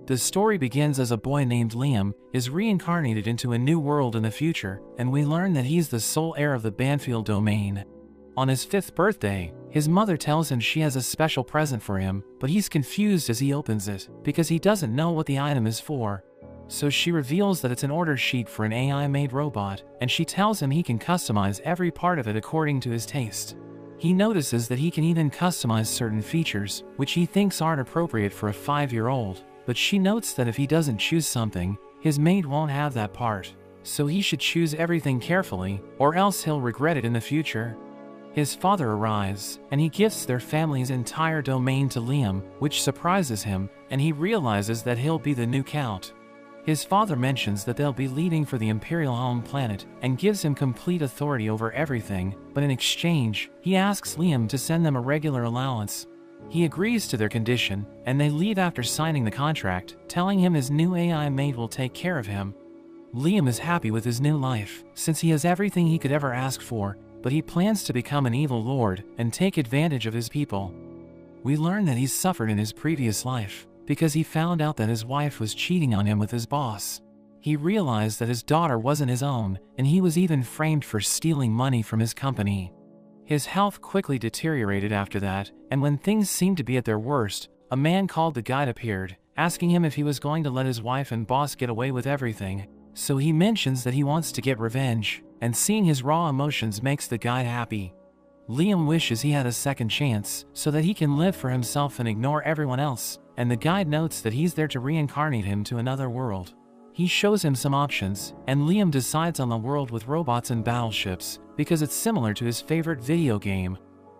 The story begins as a boy named Liam is reincarnated into a new world in the future, and we learn that he's the sole heir of the Banfield domain. On his 5th birthday, his mother tells him she has a special present for him, but he's confused as he opens it, because he doesn't know what the item is for. So she reveals that it's an order sheet for an AI-made robot, and she tells him he can customize every part of it according to his taste. He notices that he can even customize certain features, which he thinks aren't appropriate for a 5-year-old, but she notes that if he doesn't choose something, his mate won't have that part. So he should choose everything carefully, or else he'll regret it in the future. His father arrives, and he gifts their family's entire domain to Liam, which surprises him, and he realizes that he'll be the new count. His father mentions that they'll be leading for the Imperial home planet, and gives him complete authority over everything, but in exchange, he asks Liam to send them a regular allowance. He agrees to their condition, and they leave after signing the contract, telling him his new AI mate will take care of him. Liam is happy with his new life, since he has everything he could ever ask for, but he plans to become an evil lord and take advantage of his people. We learn that he's suffered in his previous life, because he found out that his wife was cheating on him with his boss. He realized that his daughter wasn't his own, and he was even framed for stealing money from his company. His health quickly deteriorated after that, and when things seemed to be at their worst, a man called the Guide appeared, asking him if he was going to let his wife and boss get away with everything. So he mentions that he wants to get revenge, and seeing his raw emotions makes the Guide happy. Liam wishes he had a second chance, so that he can live for himself and ignore everyone else, and the Guide notes that he's there to reincarnate him to another world. He shows him some options, and Liam decides on the world with robots and battleships, because it's similar to his favorite video game.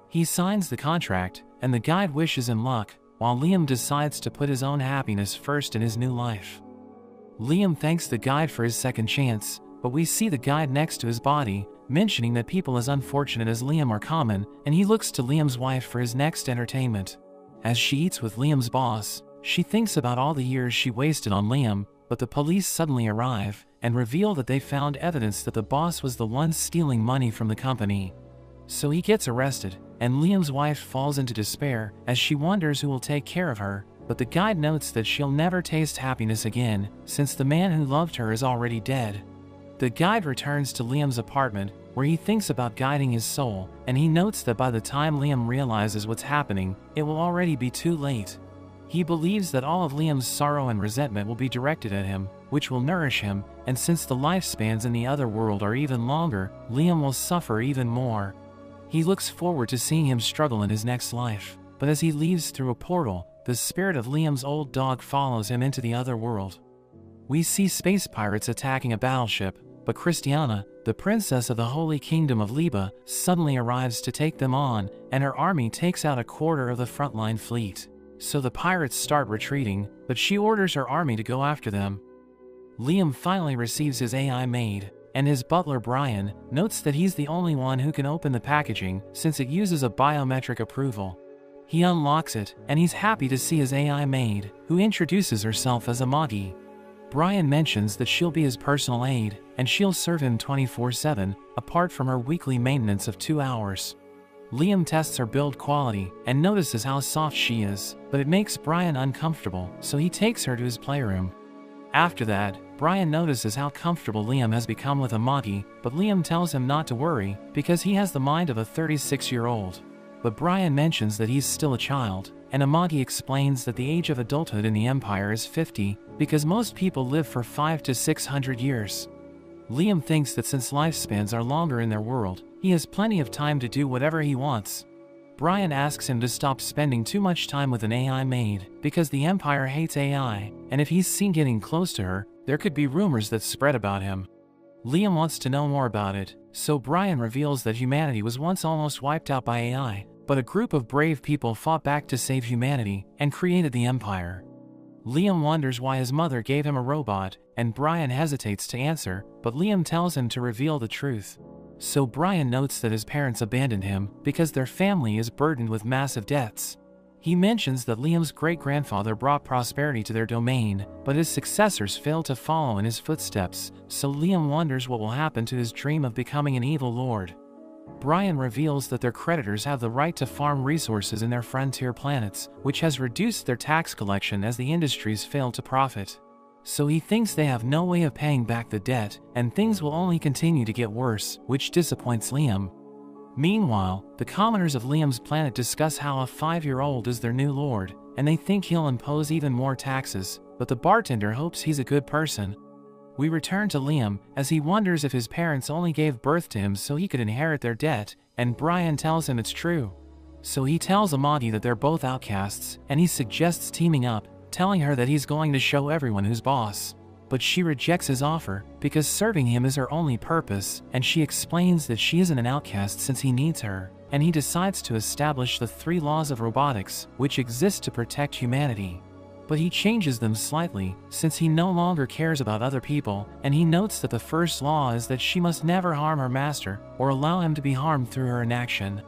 He signs the contract, and the Guide wishes him luck, while Liam decides to put his own happiness first in his new life. Liam thanks the Guide for his second chance, but we see the Guide next to his body, mentioning that people as unfortunate as Liam are common, and he looks to Liam's wife for his next entertainment. As she eats with Liam's boss, she thinks about all the years she wasted on Liam, but the police suddenly arrive and reveal that they found evidence that the boss was the one stealing money from the company. So he gets arrested, and Liam's wife falls into despair as she wonders who will take care of her, but the Guide notes that she'll never taste happiness again, since the man who loved her is already dead. The Guide returns to Liam's apartment, where he thinks about guiding his soul, and he notes that by the time Liam realizes what's happening, it will already be too late. He believes that all of Liam's sorrow and resentment will be directed at him, which will nourish him, and since the lifespans in the other world are even longer, Liam will suffer even more. He looks forward to seeing him struggle in his next life, but as he leaves through a portal, the spirit of Liam's old dog follows him into the other world. We see space pirates attacking a battleship, but Christiana, the princess of the Holy Kingdom of Liba, suddenly arrives to take them on, and her army takes out a quarter of the frontline fleet. So the pirates start retreating, but she orders her army to go after them. Liam finally receives his AI maid, and his butler Brian notes that he's the only one who can open the packaging since it uses a biometric approval. He unlocks it, and he's happy to see his AI maid, who introduces herself as Amagi. Brian mentions that she'll be his personal aide, and she'll serve him 24/7, apart from her weekly maintenance of 2 hours. Liam tests her build quality, and notices how soft she is, but it makes Brian uncomfortable, so he takes her to his playroom. After that, Brian notices how comfortable Liam has become with Amagi, but Liam tells him not to worry, because he has the mind of a 36-year-old. But Brian mentions that he's still a child, and Amagi explains that the age of adulthood in the Empire is 50, because most people live for 500 to 600 years. Liam thinks that since lifespans are longer in their world, he has plenty of time to do whatever he wants. Brian asks him to stop spending too much time with an AI maid, because the Empire hates AI, and if he's seen getting close to her, there could be rumors that spread about him. Liam wants to know more about it, so Brian reveals that humanity was once almost wiped out by AI, but a group of brave people fought back to save humanity and created the Empire. Liam wonders why his mother gave him a robot, and Brian hesitates to answer, but Liam tells him to reveal the truth. So Brian notes that his parents abandoned him because their family is burdened with massive debts. He mentions that Liam's great-grandfather brought prosperity to their domain, but his successors failed to follow in his footsteps, so Liam wonders what will happen to his dream of becoming an evil lord. Brian reveals that their creditors have the right to farm resources in their frontier planets, which has reduced their tax collection as the industries fail to profit. So he thinks they have no way of paying back the debt, and things will only continue to get worse, which disappoints Liam. Meanwhile, the commoners of Liam's planet discuss how a 5-year-old is their new lord, and they think he'll impose even more taxes, but the bartender hopes he's a good person. We return to Liam, as he wonders if his parents only gave birth to him so he could inherit their debt, and Brian tells him it's true. So he tells Amati that they're both outcasts, and he suggests teaming up, telling her that he's going to show everyone who's boss. But she rejects his offer, because serving him is her only purpose, and she explains that she isn't an outcast since he needs her, and he decides to establish the 3 laws of robotics, which exist to protect humanity. But he changes them slightly, since he no longer cares about other people, and he notes that the first law is that she must never harm her master, or allow him to be harmed through her inaction.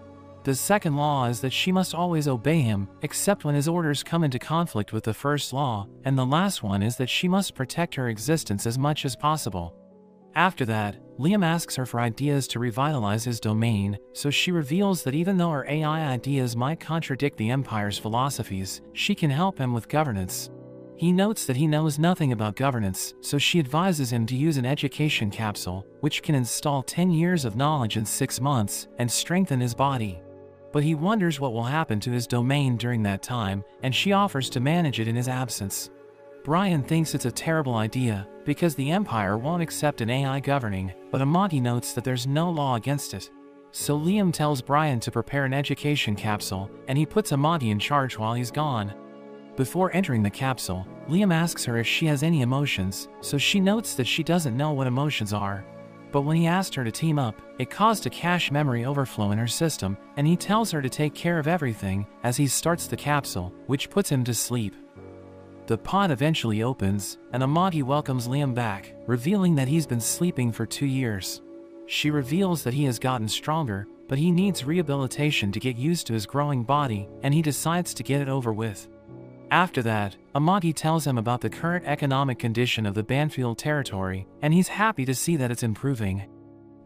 The second law is that she must always obey him, except when his orders come into conflict with the first law, and the last one is that she must protect her existence as much as possible. After that, Liam asks her for ideas to revitalize his domain, so she reveals that even though her AI ideas might contradict the Empire's philosophies, she can help him with governance. He notes that he knows nothing about governance, so she advises him to use an education capsule, which can install 10 years of knowledge in 6 months, and strengthen his body. But he wonders what will happen to his domain during that time, and she offers to manage it in his absence. Brian thinks it's a terrible idea, because the Empire won't accept an AI governing, but Amati notes that there's no law against it. So Liam tells Brian to prepare an education capsule, and he puts Amati in charge while he's gone. Before entering the capsule, Liam asks her if she has any emotions, so she notes that she doesn't know what emotions are. But when he asked her to team up, it caused a cache memory overflow in her system, and he tells her to take care of everything as he starts the capsule, which puts him to sleep. The pod eventually opens, and Amati welcomes Liam back, revealing that he's been sleeping for 2 years. She reveals that he has gotten stronger, but he needs rehabilitation to get used to his growing body, and he decides to get it over with. After that, Amati tells him about the current economic condition of the Banfield territory, and he's happy to see that it's improving.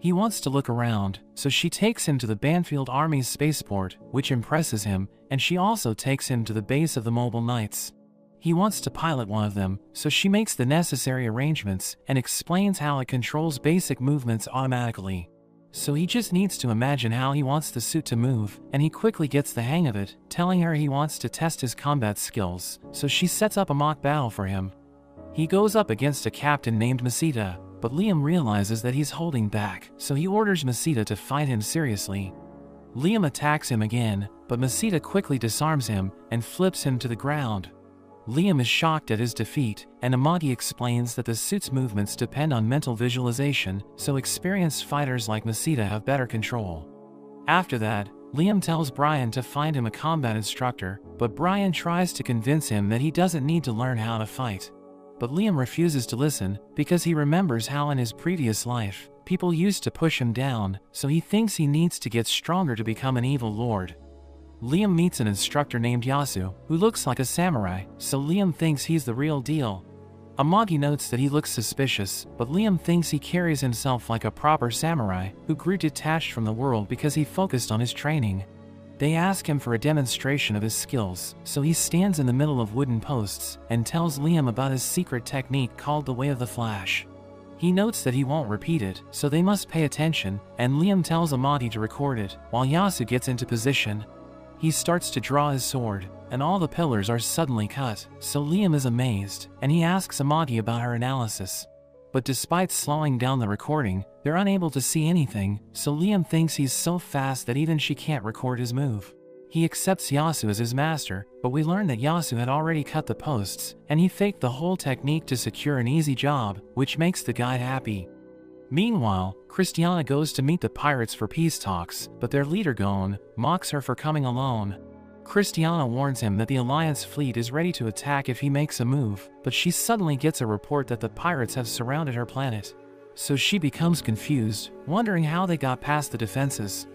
He wants to look around, so she takes him to the Banfield Army's spaceport, which impresses him, and she also takes him to the base of the Mobile Knights. He wants to pilot one of them, so she makes the necessary arrangements and explains how it controls basic movements automatically. So he just needs to imagine how he wants the suit to move, and he quickly gets the hang of it, telling her he wants to test his combat skills, so she sets up a mock battle for him. He goes up against a captain named Masita, but Liam realizes that he's holding back, so he orders Masita to fight him seriously. Liam attacks him again, but Masita quickly disarms him and flips him to the ground. Liam is shocked at his defeat, and Amati explains that the suit's movements depend on mental visualization, so experienced fighters like Masita have better control. After that, Liam tells Brian to find him a combat instructor, but Brian tries to convince him that he doesn't need to learn how to fight. But Liam refuses to listen, because he remembers how in his previous life, people used to push him down, so he thinks he needs to get stronger to become an evil lord. Liam meets an instructor named Yasu, who looks like a samurai, so Liam thinks he's the real deal. Amati notes that he looks suspicious, but Liam thinks he carries himself like a proper samurai, who grew detached from the world because he focused on his training. They ask him for a demonstration of his skills, so he stands in the middle of wooden posts, and tells Liam about his secret technique called the Way of the Flash. He notes that he won't repeat it, so they must pay attention, and Liam tells Amati to record it, while Yasu gets into position. He starts to draw his sword, and all the pillars are suddenly cut, so Liam is amazed, and he asks Amati about her analysis. But despite slowing down the recording, they're unable to see anything, so Liam thinks he's so fast that even she can't record his move. He accepts Yasu as his master, but we learn that Yasu had already cut the posts, and he faked the whole technique to secure an easy job, which makes the guy happy. Meanwhile, Christiana goes to meet the pirates for peace talks, but their leader Gon mocks her for coming alone. Christiana warns him that the Alliance fleet is ready to attack if he makes a move, but she suddenly gets a report that the pirates have surrounded her planet. So she becomes confused, wondering how they got past the defenses.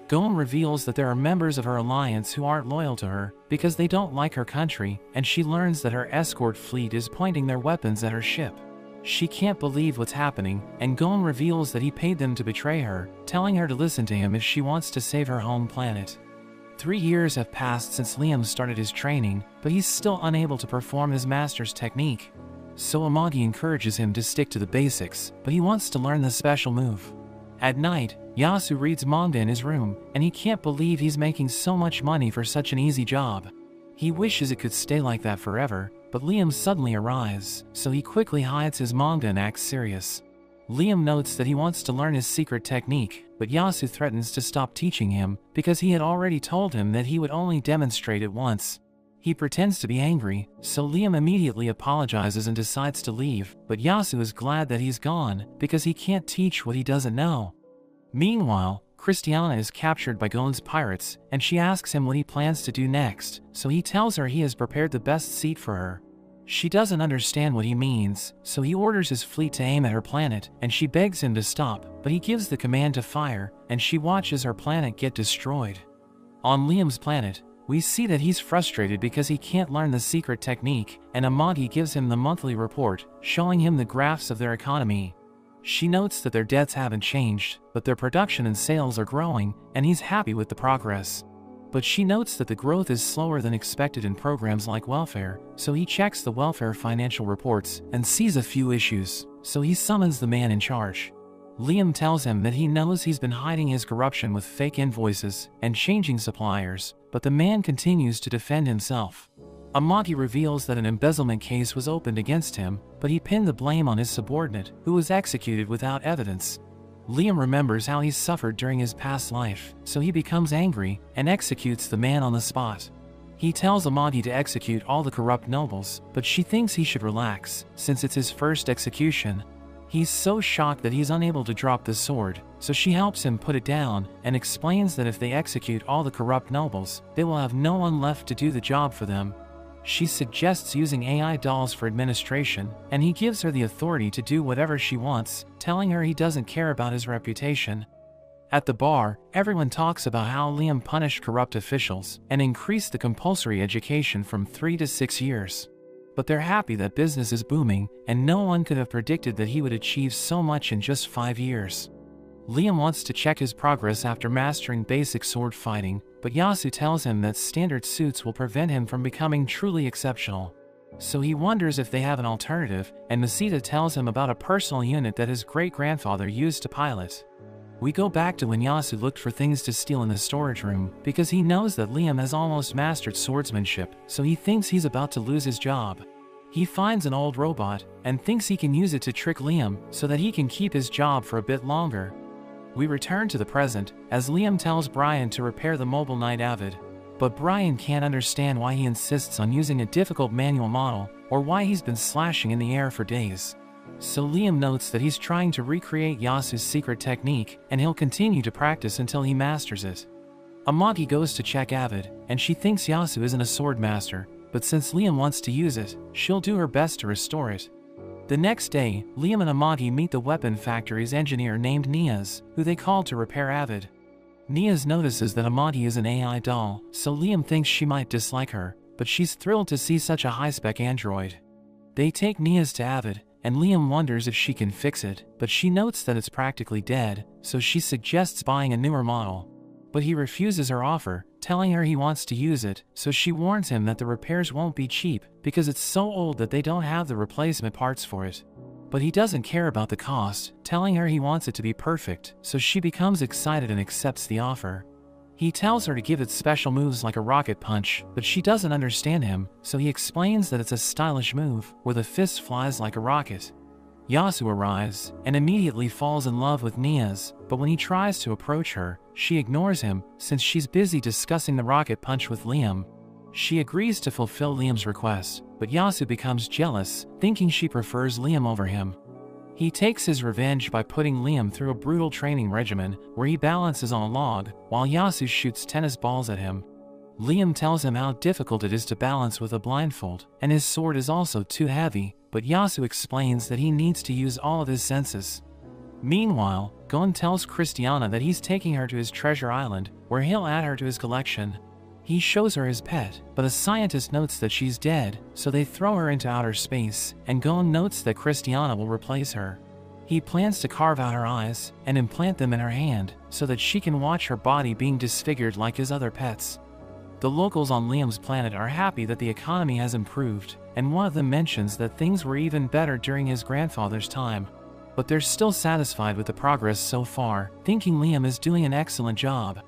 Gon reveals that there are members of her alliance who aren't loyal to her, because they don't like her country, and she learns that her escort fleet is pointing their weapons at her ship. She can't believe what's happening, and Gon reveals that he paid them to betray her, telling her to listen to him if she wants to save her home planet. 3 years have passed since Liam started his training, but he's still unable to perform his master's technique. So Amagi encourages him to stick to the basics, but he wants to learn the special move. At night, Yasu reads manga in his room, and he can't believe he's making so much money for such an easy job. He wishes it could stay like that forever, but Liam suddenly arrives, so he quickly hides his manga and acts serious. Liam notes that he wants to learn his secret technique, but Yasu threatens to stop teaching him because he had already told him that he would only demonstrate it once. He pretends to be angry, so Liam immediately apologizes and decides to leave, but Yasu is glad that he's gone because he can't teach what he doesn't know. Meanwhile, Christiana is captured by Gon's pirates, and she asks him what he plans to do next, so he tells her he has prepared the best seat for her. She doesn't understand what he means, so he orders his fleet to aim at her planet, and she begs him to stop, but he gives the command to fire, and she watches her planet get destroyed. On Liam's planet, we see that he's frustrated because he can't learn the secret technique, and Amagi gives him the monthly report, showing him the graphs of their economy. She notes that their debts haven't changed, but their production and sales are growing, and he's happy with the progress. But she notes that the growth is slower than expected in programs like welfare, so he checks the welfare financial reports and sees a few issues, so he summons the man in charge. Liam tells him that he knows he's been hiding his corruption with fake invoices and changing suppliers, but the man continues to defend himself. Amagi reveals that an embezzlement case was opened against him, but he pinned the blame on his subordinate, who was executed without evidence. Liam remembers how he suffered during his past life, so he becomes angry and executes the man on the spot. He tells Amagi to execute all the corrupt nobles, but she thinks he should relax, since it's his first execution. He's so shocked that he's unable to drop the sword, so she helps him put it down and explains that if they execute all the corrupt nobles, they will have no one left to do the job for them. She suggests using AI dolls for administration, and he gives her the authority to do whatever she wants, telling her he doesn't care about his reputation. At the bar, everyone talks about how Liam punished corrupt officials and increased the compulsory education from 3 to 6 years. But they're happy that business is booming, and no one could have predicted that he would achieve so much in just 5 years. Liam wants to check his progress after mastering basic sword fighting, but Yasu tells him that standard suits will prevent him from becoming truly exceptional. So he wonders if they have an alternative, and Masita tells him about a personal unit that his great-grandfather used to pilot. We go back to when Yasu looked for things to steal in the storage room, because he knows that Liam has almost mastered swordsmanship, so he thinks he's about to lose his job. He finds an old robot, and thinks he can use it to trick Liam, so that he can keep his job for a bit longer. We return to the present, as Liam tells Brian to repair the mobile Knight Avid. But Brian can't understand why he insists on using a difficult manual model, or why he's been slashing in the air for days. So Liam notes that he's trying to recreate Yasu's secret technique, and he'll continue to practice until he masters it. Amagi goes to check Avid, and she thinks Yasu isn't a sword master, but since Liam wants to use it, she'll do her best to restore it. The next day, Liam and Amagi meet the weapon factory's engineer named Niaz, who they called to repair Avid. Niaz notices that Amagi is an AI doll, so Liam thinks she might dislike her, but she's thrilled to see such a high-spec android. They take Niaz to Avid, and Liam wonders if she can fix it, but she notes that it's practically dead, so she suggests buying a newer model. But he refuses her offer, telling her he wants to use it, so she warns him that the repairs won't be cheap, because it's so old that they don't have the replacement parts for it. But he doesn't care about the cost, telling her he wants it to be perfect, so she becomes excited and accepts the offer. He tells her to give it special moves like a rocket punch, but she doesn't understand him, so he explains that it's a stylish move, where the fist flies like a rocket. Yasu arrives, and immediately falls in love with Niaz, but when he tries to approach her, she ignores him, since she's busy discussing the rocket punch with Liam. She agrees to fulfill Liam's request, but Yasu becomes jealous, thinking she prefers Liam over him. He takes his revenge by putting Liam through a brutal training regimen, where he balances on a log, while Yasu shoots tennis balls at him. Liam tells him how difficult it is to balance with a blindfold, and his sword is also too heavy, but Yasu explains that he needs to use all of his senses. Meanwhile, Gon tells Christiana that he's taking her to his treasure island, where he'll add her to his collection. He shows her his pet, but a scientist notes that she's dead, so they throw her into outer space, and Gon notes that Christiana will replace her. He plans to carve out her eyes and implant them in her hand so that she can watch her body being disfigured like his other pets. The locals on Liam's planet are happy that the economy has improved, and one of them mentions that things were even better during his grandfather's time. But they're still satisfied with the progress so far, thinking Liam is doing an excellent job.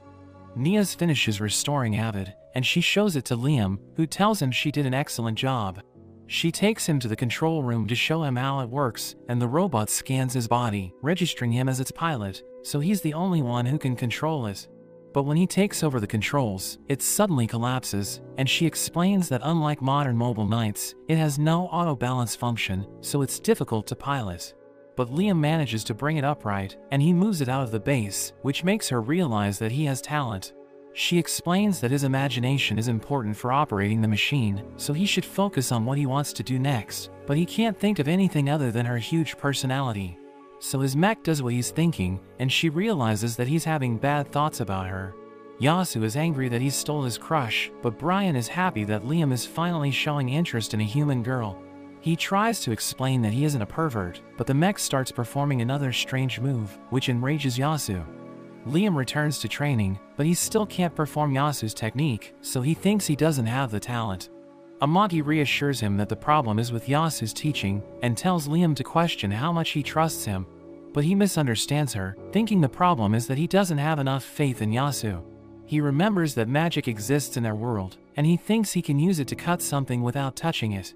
Nia's finishes restoring Avid, and she shows it to Liam, who tells him she did an excellent job. She takes him to the control room to show him how it works, and the robot scans his body, registering him as its pilot, so he's the only one who can control it. But when he takes over the controls, it suddenly collapses, and she explains that unlike modern mobile knights, it has no auto-balance function, so it's difficult to pilot. But Liam manages to bring it upright, and he moves it out of the base, which makes her realize that he has talent. She explains that his imagination is important for operating the machine, so he should focus on what he wants to do next, but he can't think of anything other than her huge personality. So his mech does what he's thinking, and she realizes that he's having bad thoughts about her. Yasu is angry that he stole his crush, but Brian is happy that Liam is finally showing interest in a human girl. He tries to explain that he isn't a pervert, but the mech starts performing another strange move, which enrages Yasu. Liam returns to training, but he still can't perform Yasu's technique, so he thinks he doesn't have the talent. Amagi reassures him that the problem is with Yasu's teaching, and tells Liam to question how much he trusts him. But he misunderstands her, thinking the problem is that he doesn't have enough faith in Yasu. He remembers that magic exists in their world, and he thinks he can use it to cut something without touching it.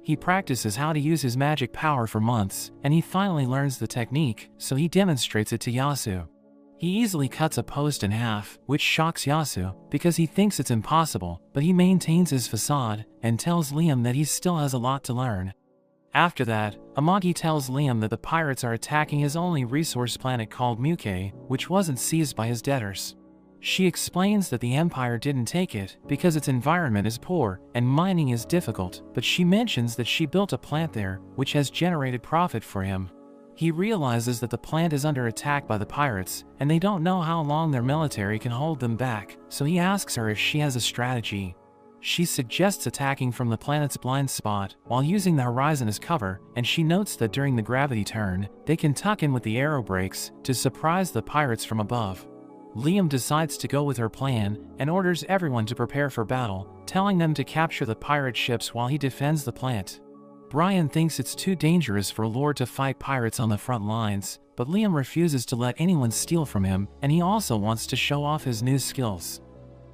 He practices how to use his magic power for months, and he finally learns the technique, so he demonstrates it to Yasu. He easily cuts a post in half, which shocks Yasu, because he thinks it's impossible, but he maintains his facade, and tells Liam that he still has a lot to learn. After that, Amagi tells Liam that the pirates are attacking his only resource planet called Muke, which wasn't seized by his debtors. She explains that the Empire didn't take it because its environment is poor and mining is difficult, but she mentions that she built a plant there, which has generated profit for him. He realizes that the plant is under attack by the pirates, and they don't know how long their military can hold them back, so he asks her if she has a strategy. She suggests attacking from the planet's blind spot while using the horizon as cover, and she notes that during the gravity turn, they can tuck in with the aero brakes to surprise the pirates from above. Liam decides to go with her plan and orders everyone to prepare for battle, telling them to capture the pirate ships while he defends the plant. Brian thinks it's too dangerous for Lord to fight pirates on the front lines, but Liam refuses to let anyone steal from him, and he also wants to show off his new skills.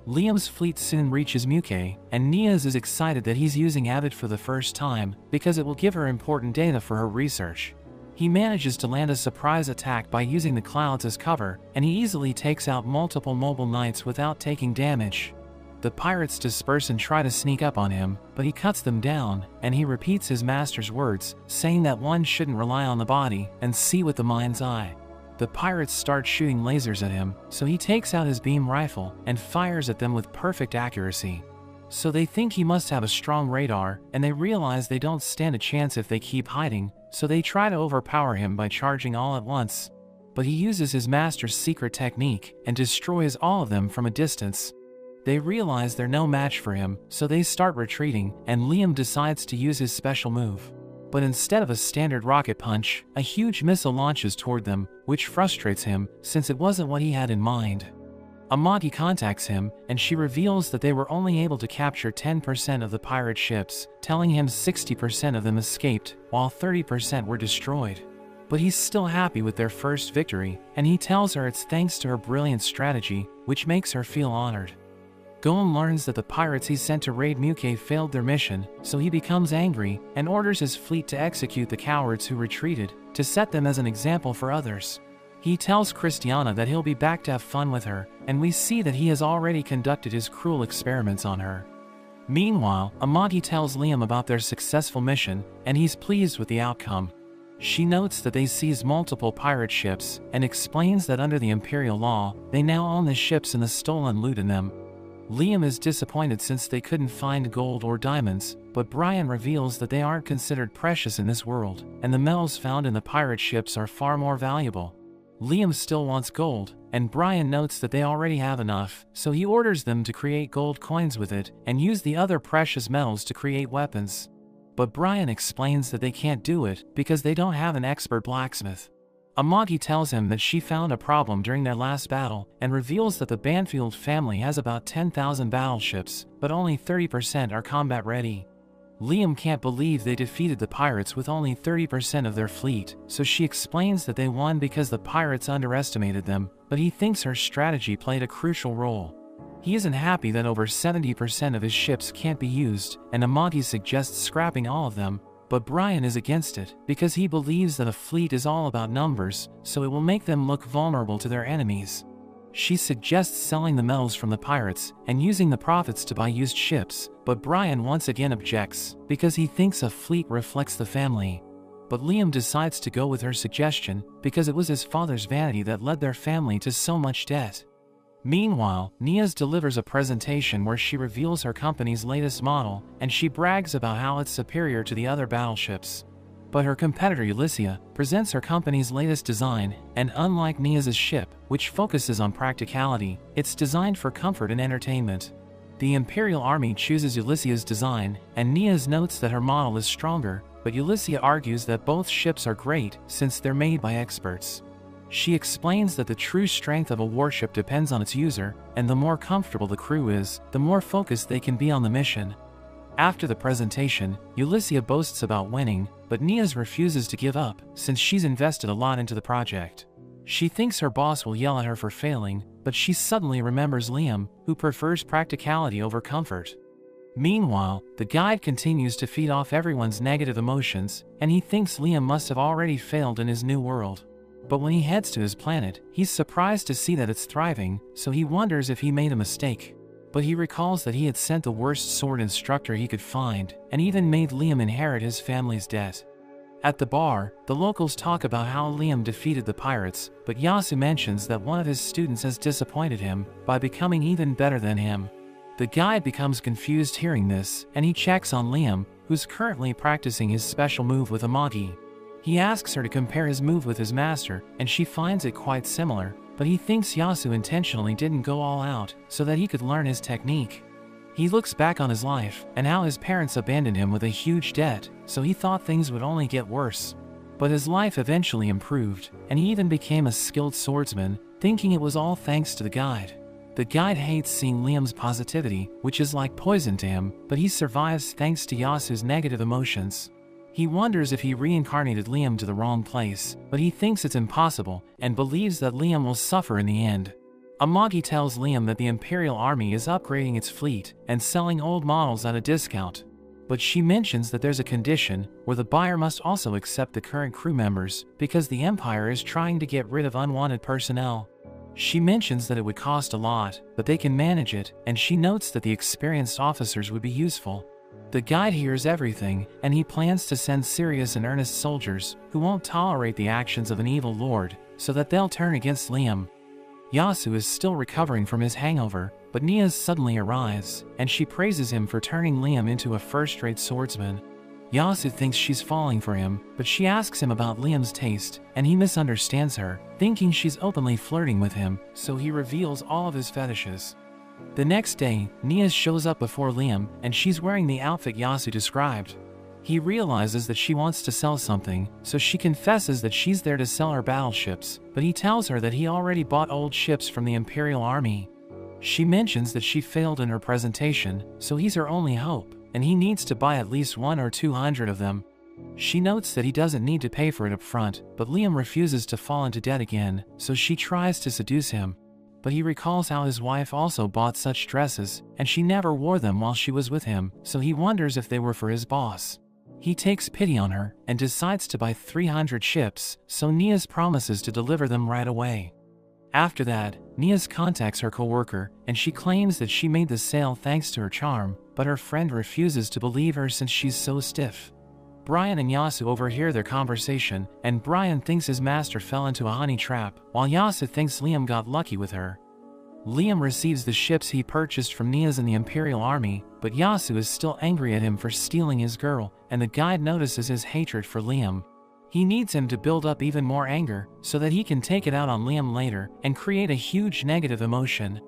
Liam's fleet soon reaches Muke, and Nia's is excited that he's using Avid for the first time, because it will give her important data for her research. He manages to land a surprise attack by using the clouds as cover, and he easily takes out multiple mobile knights without taking damage. The pirates disperse and try to sneak up on him, but he cuts them down, and he repeats his master's words, saying that one shouldn't rely on the body and see with the mind's eye. The pirates start shooting lasers at him, so he takes out his beam rifle and fires at them with perfect accuracy. So they think he must have a strong radar, and they realize they don't stand a chance if they keep hiding, so they try to overpower him by charging all at once. But he uses his master's secret technique and destroys all of them from a distance. They realize they're no match for him, so they start retreating, and Liam decides to use his special move. But instead of a standard rocket punch, a huge missile launches toward them, which frustrates him, since it wasn't what he had in mind. Amagi contacts him, and she reveals that they were only able to capture 10% of the pirate ships, telling him 60% of them escaped, while 30% were destroyed. But he's still happy with their first victory, and he tells her it's thanks to her brilliant strategy, which makes her feel honored. Gon learns that the pirates he sent to raid Muke failed their mission, so he becomes angry and orders his fleet to execute the cowards who retreated, to set them as an example for others. He tells Christiana that he'll be back to have fun with her, and we see that he has already conducted his cruel experiments on her. Meanwhile, Amagi tells Liam about their successful mission, and he's pleased with the outcome. She notes that they seized multiple pirate ships, and explains that under the Imperial law, they now own the ships and the stolen loot in them. Liam is disappointed since they couldn't find gold or diamonds, but Brian reveals that they aren't considered precious in this world, and the metals found in the pirate ships are far more valuable. Liam still wants gold, and Brian notes that they already have enough, so he orders them to create gold coins with it and use the other precious metals to create weapons. But Brian explains that they can't do it because they don't have an expert blacksmith. Amagi tells him that she found a problem during their last battle and reveals that the Banfield family has about 10,000 battleships, but only 30% are combat ready. Liam can't believe they defeated the pirates with only 30% of their fleet, so she explains that they won because the pirates underestimated them, but he thinks her strategy played a crucial role. He isn't happy that over 70% of his ships can't be used, and Amagi suggests scrapping all of them, but Brian is against it because he believes that a fleet is all about numbers, so it will make them look vulnerable to their enemies. She suggests selling the metals from the pirates and using the profits to buy used ships, but Brian once again objects because he thinks a fleet reflects the family. But Liam decides to go with her suggestion because it was his father's vanity that led their family to so much debt. Meanwhile, Niaz delivers a presentation where she reveals her company's latest model, and she brags about how it's superior to the other battleships. But her competitor Ulyssia presents her company's latest design, and unlike Niaz's ship, which focuses on practicality, it's designed for comfort and entertainment. The Imperial Army chooses Ulyssia's design, and Niaz notes that her model is stronger, but Ulyssia argues that both ships are great since they're made by experts. She explains that the true strength of a warship depends on its user, and the more comfortable the crew is, the more focused they can be on the mission. After the presentation, Ulyssia boasts about winning, but Niaz refuses to give up since she's invested a lot into the project. She thinks her boss will yell at her for failing, but she suddenly remembers Liam, who prefers practicality over comfort. Meanwhile, the guide continues to feed off everyone's negative emotions, and he thinks Liam must have already failed in his new world. But when he heads to his planet, he's surprised to see that it's thriving, so he wonders if he made a mistake. But he recalls that he had sent the worst sword instructor he could find, and even made Liam inherit his family's debt. At the bar, the locals talk about how Liam defeated the pirates, but Yasu mentions that one of his students has disappointed him by becoming even better than him. The guide becomes confused hearing this, and he checks on Liam, who's currently practicing his special move with Amagi. He asks her to compare his move with his master, and she finds it quite similar, but he thinks Yasu intentionally didn't go all out so that he could learn his technique. He looks back on his life and how his parents abandoned him with a huge debt, so he thought things would only get worse. But his life eventually improved, and he even became a skilled swordsman, thinking it was all thanks to the guide. The guide hates seeing Liam's positivity, which is like poison to him, but he survives thanks to Yasu's negative emotions. He wonders if he reincarnated Liam to the wrong place, but he thinks it's impossible and believes that Liam will suffer in the end. Amagi tells Liam that the Imperial Army is upgrading its fleet and selling old models at a discount. But she mentions that there's a condition where the buyer must also accept the current crew members because the Empire is trying to get rid of unwanted personnel. She mentions that it would cost a lot, but they can manage it, and she notes that the experienced officers would be useful. The guide hears everything, and he plans to send serious and earnest soldiers who won't tolerate the actions of an evil lord, so that they'll turn against Liam. Yasu is still recovering from his hangover, but Niaz suddenly arrives, and she praises him for turning Liam into a first-rate swordsman. Yasu thinks she's falling for him, but she asks him about Liam's taste, and he misunderstands her, thinking she's openly flirting with him, so he reveals all of his fetishes. The next day, Niaz shows up before Liam, and she's wearing the outfit Yasu described. He realizes that she wants to sell something, so she confesses that she's there to sell her battleships, but he tells her that he already bought old ships from the Imperial Army. She mentions that she failed in her presentation, so he's her only hope, and he needs to buy at least 100 or 200 of them. She notes that he doesn't need to pay for it up front, but Liam refuses to fall into debt again, so she tries to seduce him. But he recalls how his wife also bought such dresses, and she never wore them while she was with him, so he wonders if they were for his boss. He takes pity on her, and decides to buy 300 ships, so Niaz promises to deliver them right away. After that, Niaz contacts her co-worker, and she claims that she made the sale thanks to her charm, but her friend refuses to believe her since she's so stiff. Brian and Yasu overhear their conversation, and Brian thinks his master fell into a honey trap, while Yasu thinks Liam got lucky with her. Liam receives the ships he purchased from Niaz and the Imperial Army, but Yasu is still angry at him for stealing his girl, and the guide notices his hatred for Liam. He needs him to build up even more anger so that he can take it out on Liam later and create a huge negative emotion.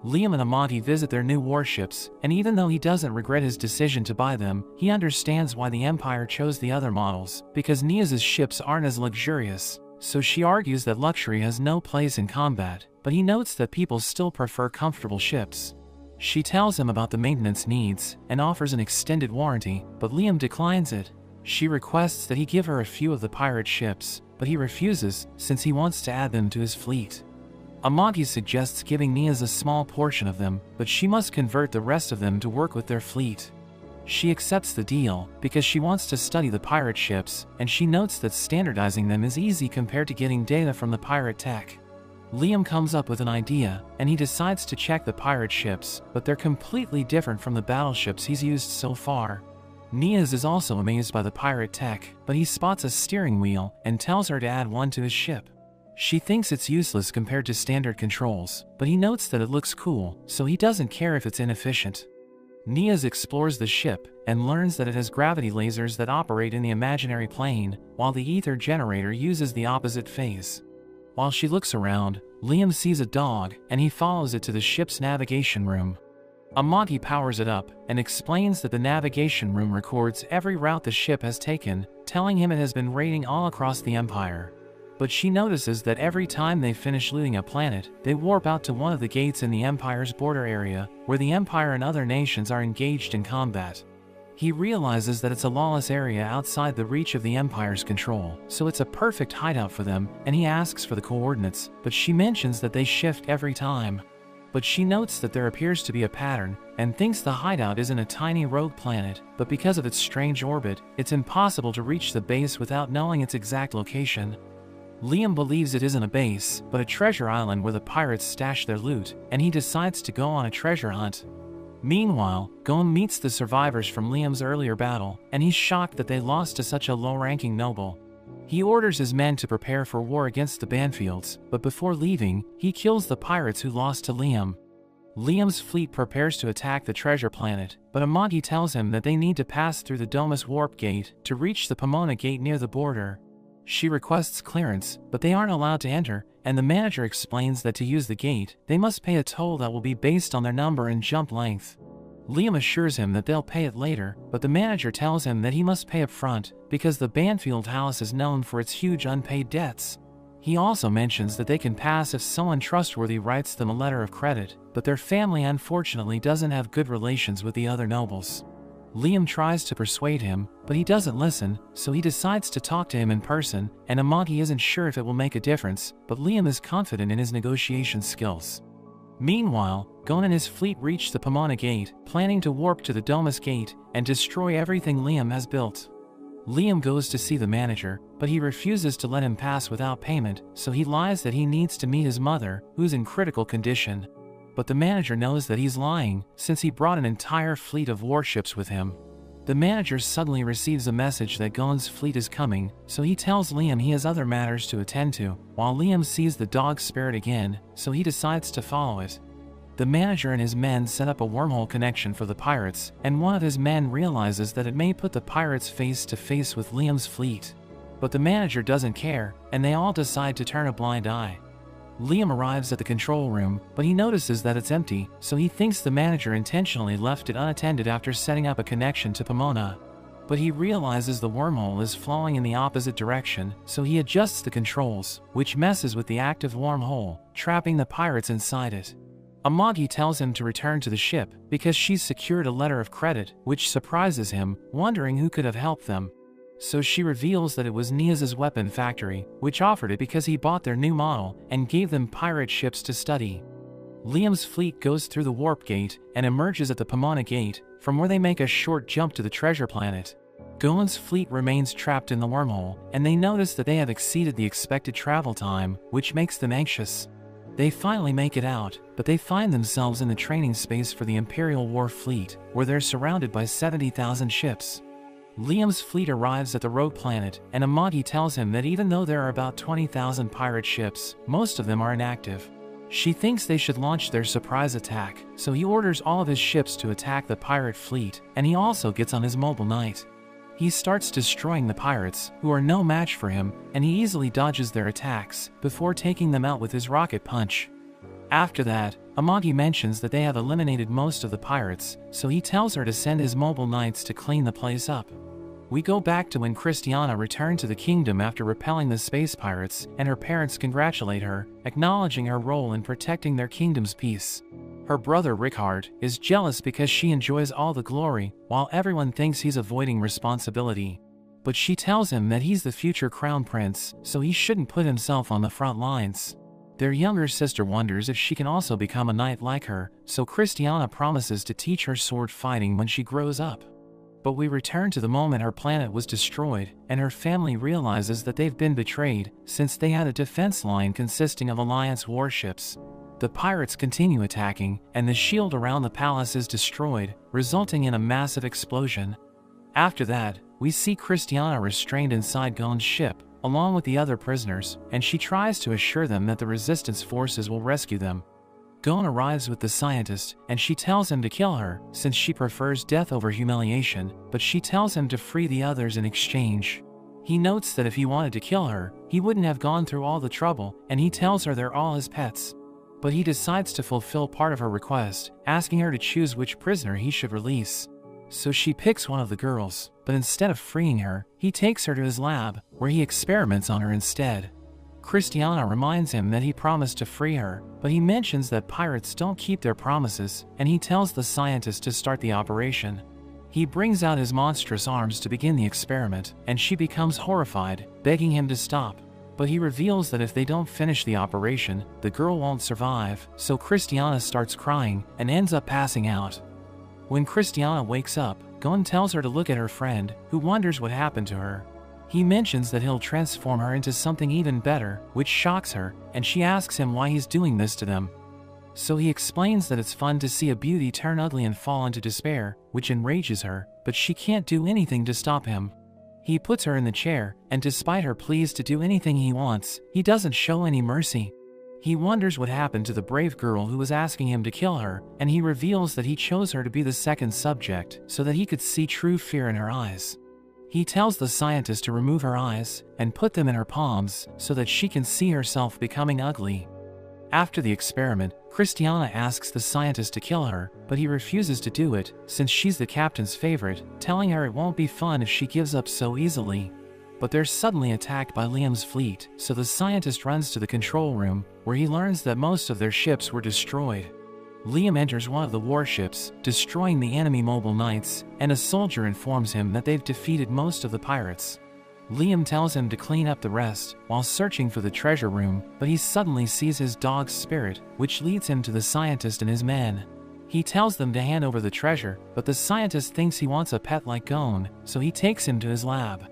Liam and Amati visit their new warships, and even though he doesn't regret his decision to buy them, he understands why the Empire chose the other models, because Nia's ships aren't as luxurious. So she argues that luxury has no place in combat, but he notes that people still prefer comfortable ships. She tells him about the maintenance needs and offers an extended warranty, but Liam declines it. She requests that he give her a few of the pirate ships, but he refuses since he wants to add them to his fleet. Amati suggests giving Nia a small portion of them, but she must convert the rest of them to work with their fleet. She accepts the deal because she wants to study the pirate ships, and she notes that standardizing them is easy compared to getting data from the pirate tech. Liam comes up with an idea, and he decides to check the pirate ships, but they're completely different from the battleships he's used so far. Nia is also amazed by the pirate tech, but he spots a steering wheel and tells her to add one to his ship. She thinks it's useless compared to standard controls, but he notes that it looks cool, so he doesn't care if it's inefficient. Nia explores the ship and learns that it has gravity lasers that operate in the imaginary plane, while the ether generator uses the opposite phase. While she looks around, Liam sees a dog, and he follows it to the ship's navigation room. Amati powers it up and explains that the navigation room records every route the ship has taken, telling him it has been raiding all across the Empire. But she notices that every time they finish looting a planet, they warp out to one of the gates in the Empire's border area, where the Empire and other nations are engaged in combat. He realizes that it's a lawless area outside the reach of the Empire's control, so it's a perfect hideout for them, and he asks for the coordinates, but she mentions that they shift every time. But she notes that there appears to be a pattern, and thinks the hideout isn't a tiny rogue planet, but because of its strange orbit, it's impossible to reach the base without knowing its exact location. Liam believes it isn't a base, but a treasure island where the pirates stash their loot, and he decides to go on a treasure hunt. Meanwhile, Gon meets the survivors from Liam's earlier battle, and he's shocked that they lost to such a low-ranking noble. He orders his men to prepare for war against the Banfields, but before leaving, he kills the pirates who lost to Liam. Liam's fleet prepares to attack the treasure planet, but Amati tells him that they need to pass through the Domus Warp Gate to reach the Pomona Gate near the border. She requests clearance, but they aren't allowed to enter, and the manager explains that to use the gate, they must pay a toll that will be based on their number and jump length. Liam assures him that they'll pay it later, but the manager tells him that he must pay up front, because the Banfield House is known for its huge unpaid debts. He also mentions that they can pass if someone trustworthy writes them a letter of credit, but their family unfortunately doesn't have good relations with the other nobles. Liam tries to persuade him, but he doesn't listen, so he decides to talk to him in person, and Amati isn't sure if it will make a difference, but Liam is confident in his negotiation skills. Meanwhile, Gon and his fleet reach the Pomona Gate, planning to warp to the Domus Gate and destroy everything Liam has built. Liam goes to see the manager, but he refuses to let him pass without payment, so he lies that he needs to meet his mother, who's in critical condition. But the manager knows that he's lying, since he brought an entire fleet of warships with him. The manager suddenly receives a message that Gon's fleet is coming, so he tells Liam he has other matters to attend to, while Liam sees the dog spirit again, so he decides to follow it. The manager and his men set up a wormhole connection for the pirates, and one of his men realizes that it may put the pirates face to face with Liam's fleet. But the manager doesn't care, and they all decide to turn a blind eye. Liam arrives at the control room, but he notices that it's empty, so he thinks the manager intentionally left it unattended after setting up a connection to Pomona. But he realizes the wormhole is flowing in the opposite direction, so he adjusts the controls, which messes with the active wormhole, trapping the pirates inside it. Amati tells him to return to the ship, because she's secured a letter of credit, which surprises him, wondering who could have helped them. So she reveals that it was Nia's weapon factory, which offered it because he bought their new model and gave them pirate ships to study. Liam's fleet goes through the warp gate and emerges at the Pomona Gate, from where they make a short jump to the treasure planet. Gon's fleet remains trapped in the wormhole, and they notice that they have exceeded the expected travel time, which makes them anxious. They finally make it out, but they find themselves in the training space for the Imperial War Fleet, where they're surrounded by 70,000 ships. Liam's fleet arrives at the rogue planet, and Amati tells him that even though there are about 20,000 pirate ships, most of them are inactive. She thinks they should launch their surprise attack, so he orders all of his ships to attack the pirate fleet, and he also gets on his mobile knight. He starts destroying the pirates, who are no match for him, and he easily dodges their attacks, before taking them out with his rocket punch. After that, Amagi mentions that they have eliminated most of the pirates, so he tells her to send his mobile knights to clean the place up. We go back to when Christiana returned to the kingdom after repelling the space pirates, and her parents congratulate her, acknowledging her role in protecting their kingdom's peace. Her brother Rickard is jealous because she enjoys all the glory, while everyone thinks he's avoiding responsibility. But she tells him that he's the future crown prince, so he shouldn't put himself on the front lines. Their younger sister wonders if she can also become a knight like her, so Christiana promises to teach her sword fighting when she grows up. But we return to the moment her planet was destroyed, and her family realizes that they've been betrayed, since they had a defense line consisting of Alliance warships. The pirates continue attacking, and the shield around the palace is destroyed, resulting in a massive explosion. After that, we see Christiana restrained inside Gon's ship, along with the other prisoners, and she tries to assure them that the resistance forces will rescue them. Gon arrives with the scientist, and she tells him to kill her, since she prefers death over humiliation, but she tells him to free the others in exchange. He notes that if he wanted to kill her, he wouldn't have gone through all the trouble, and he tells her they're all his pets. But he decides to fulfill part of her request, asking her to choose which prisoner he should release. So she picks one of the girls, but instead of freeing her, he takes her to his lab, where he experiments on her instead. Christiana reminds him that he promised to free her, but he mentions that pirates don't keep their promises, and he tells the scientist to start the operation. He brings out his monstrous arms to begin the experiment, and she becomes horrified, begging him to stop. But he reveals that if they don't finish the operation, the girl won't survive, so Christiana starts crying and ends up passing out. When Christiana wakes up, Gon tells her to look at her friend, who wonders what happened to her. He mentions that he'll transform her into something even better, which shocks her, and she asks him why he's doing this to them. So he explains that it's fun to see a beauty turn ugly and fall into despair, which enrages her, but she can't do anything to stop him. He puts her in the chair, and despite her pleas to do anything he wants, he doesn't show any mercy. He wonders what happened to the brave girl who was asking him to kill her, and he reveals that he chose her to be the second subject, so that he could see true fear in her eyes. He tells the scientist to remove her eyes, and put them in her palms, so that she can see herself becoming ugly. After the experiment, Christiana asks the scientist to kill her, but he refuses to do it, since she's the captain's favorite, telling her it won't be fun if she gives up so easily. But they're suddenly attacked by Liam's fleet, so the scientist runs to the control room, where he learns that most of their ships were destroyed. Liam enters one of the warships, destroying the enemy mobile knights, and a soldier informs him that they've defeated most of the pirates. Liam tells him to clean up the rest, while searching for the treasure room, but he suddenly sees his dog's spirit, which leads him to the scientist and his men. He tells them to hand over the treasure, but the scientist thinks he wants a pet like Gon, so he takes him to his lab.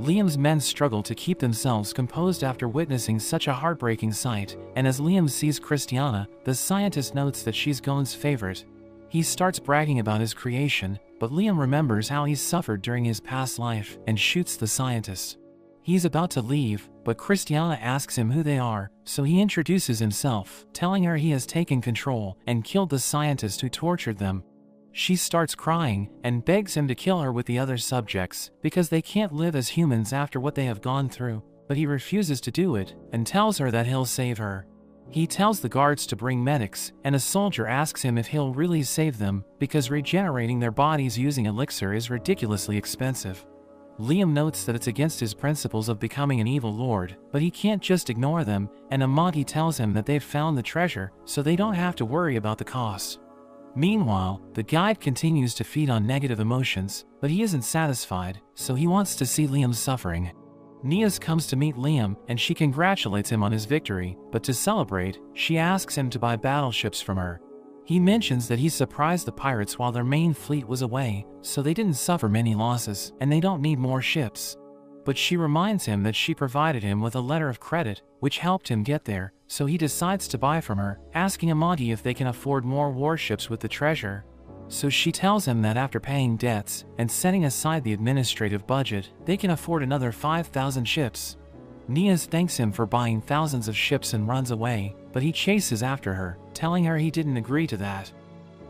Liam's men struggle to keep themselves composed after witnessing such a heartbreaking sight, and as Liam sees Christiana, the scientist notes that she's Gon's favorite. He starts bragging about his creation, but Liam remembers how he's suffered during his past life and shoots the scientist. He's about to leave, but Christiana asks him who they are, so he introduces himself, telling her he has taken control and killed the scientist who tortured them. She starts crying and begs him to kill her with the other subjects, because they can't live as humans after what they have gone through, but he refuses to do it and tells her that he'll save her. He tells the guards to bring medics, and a soldier asks him if he'll really save them, because regenerating their bodies using elixir is ridiculously expensive. Liam notes that it's against his principles of becoming an evil lord, but he can't just ignore them, and Amagi tells him that they've found the treasure, so they don't have to worry about the cost. Meanwhile, the guide continues to feed on negative emotions, but he isn't satisfied, so he wants to see Liam suffering. Nias comes to meet Liam, and she congratulates him on his victory, but to celebrate, she asks him to buy battleships from her. He mentions that he surprised the pirates while their main fleet was away, so they didn't suffer many losses, and they don't need more ships. But she reminds him that she provided him with a letter of credit, which helped him get there, so he decides to buy from her, asking Amagi if they can afford more warships with the treasure. So she tells him that after paying debts and setting aside the administrative budget, they can afford another 5,000 ships. Nias thanks him for buying thousands of ships and runs away, but he chases after her, telling her he didn't agree to that.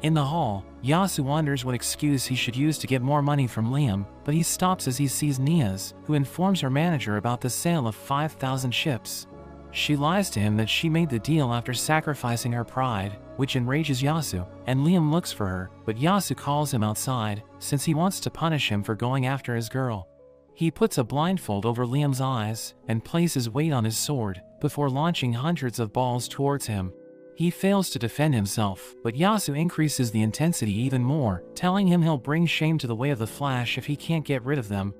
In the hall, Yasu wonders what excuse he should use to get more money from Liam, but he stops as he sees Niaz, who informs her manager about the sale of 5,000 ships. She lies to him that she made the deal after sacrificing her pride, which enrages Yasu, and Liam looks for her, but Yasu calls him outside, since he wants to punish him for going after his girl. He puts a blindfold over Liam's eyes, and places weight on his sword, before launching hundreds of balls towards him. He fails to defend himself, but Yasu increases the intensity even more, telling him he'll bring shame to the way of the Flash if he can't get rid of them.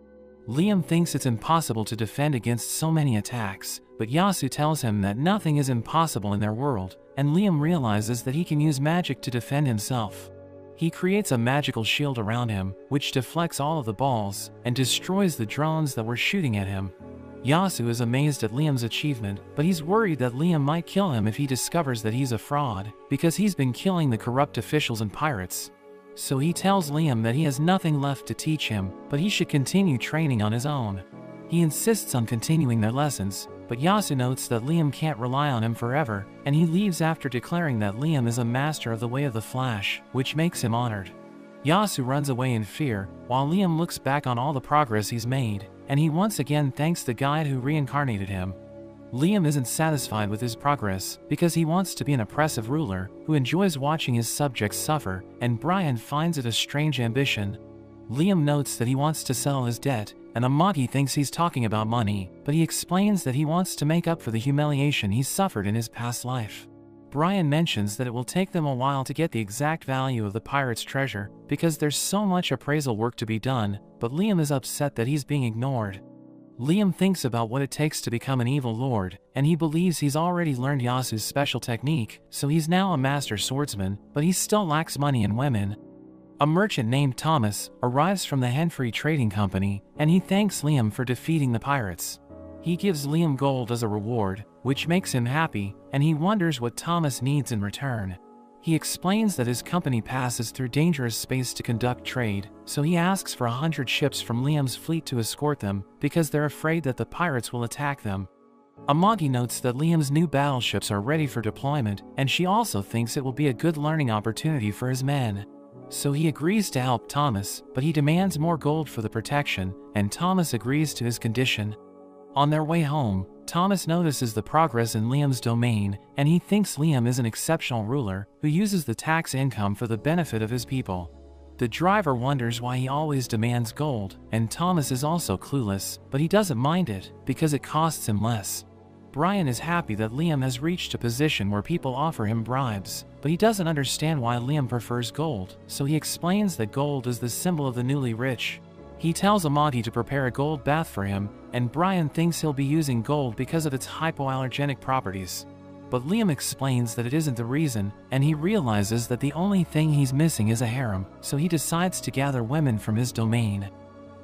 Liam thinks it's impossible to defend against so many attacks, but Yasu tells him that nothing is impossible in their world, and Liam realizes that he can use magic to defend himself. He creates a magical shield around him, which deflects all of the balls, and destroys the drones that were shooting at him. Yasu is amazed at Liam's achievement, but he's worried that Liam might kill him if he discovers that he's a fraud, because he's been killing the corrupt officials and pirates. So he tells Liam that he has nothing left to teach him, but he should continue training on his own. He insists on continuing their lessons, but Yasu notes that Liam can't rely on him forever, and he leaves after declaring that Liam is a master of the way of the Flash, which makes him honored. Yasu runs away in fear, while Liam looks back on all the progress he's made, and he once again thanks the guide who reincarnated him. Liam isn't satisfied with his progress, because he wants to be an oppressive ruler who enjoys watching his subjects suffer, and Brian finds it a strange ambition. Liam notes that he wants to settle his debt, and Amati thinks he's talking about money, but he explains that he wants to make up for the humiliation he suffered in his past life. Brian mentions that it will take them a while to get the exact value of the pirate's treasure, because there's so much appraisal work to be done, but Liam is upset that he's being ignored. Liam thinks about what it takes to become an evil lord, and he believes he's already learned Yasu's special technique, so he's now a master swordsman, but he still lacks money and women. A merchant named Thomas arrives from the Henfree Trading Company, and he thanks Liam for defeating the pirates. He gives Liam gold as a reward, which makes him happy, and he wonders what Thomas needs in return. He explains that his company passes through dangerous space to conduct trade, so he asks for 100 ships from Liam's fleet to escort them, because they're afraid that the pirates will attack them. Amagi notes that Liam's new battleships are ready for deployment, and she also thinks it will be a good learning opportunity for his men. So he agrees to help Thomas, but he demands more gold for the protection, and Thomas agrees to his condition. On their way home, Thomas notices the progress in Liam's domain, and he thinks Liam is an exceptional ruler who uses the tax income for the benefit of his people. The driver wonders why he always demands gold, and Thomas is also clueless, but he doesn't mind it, because it costs him less. Brian is happy that Liam has reached a position where people offer him bribes, but he doesn't understand why Liam prefers gold, so he explains that gold is the symbol of the newly rich. He tells Amati to prepare a gold bath for him, and Brian thinks he'll be using gold because of its hypoallergenic properties. But Liam explains that it isn't the reason, and he realizes that the only thing he's missing is a harem, so he decides to gather women from his domain.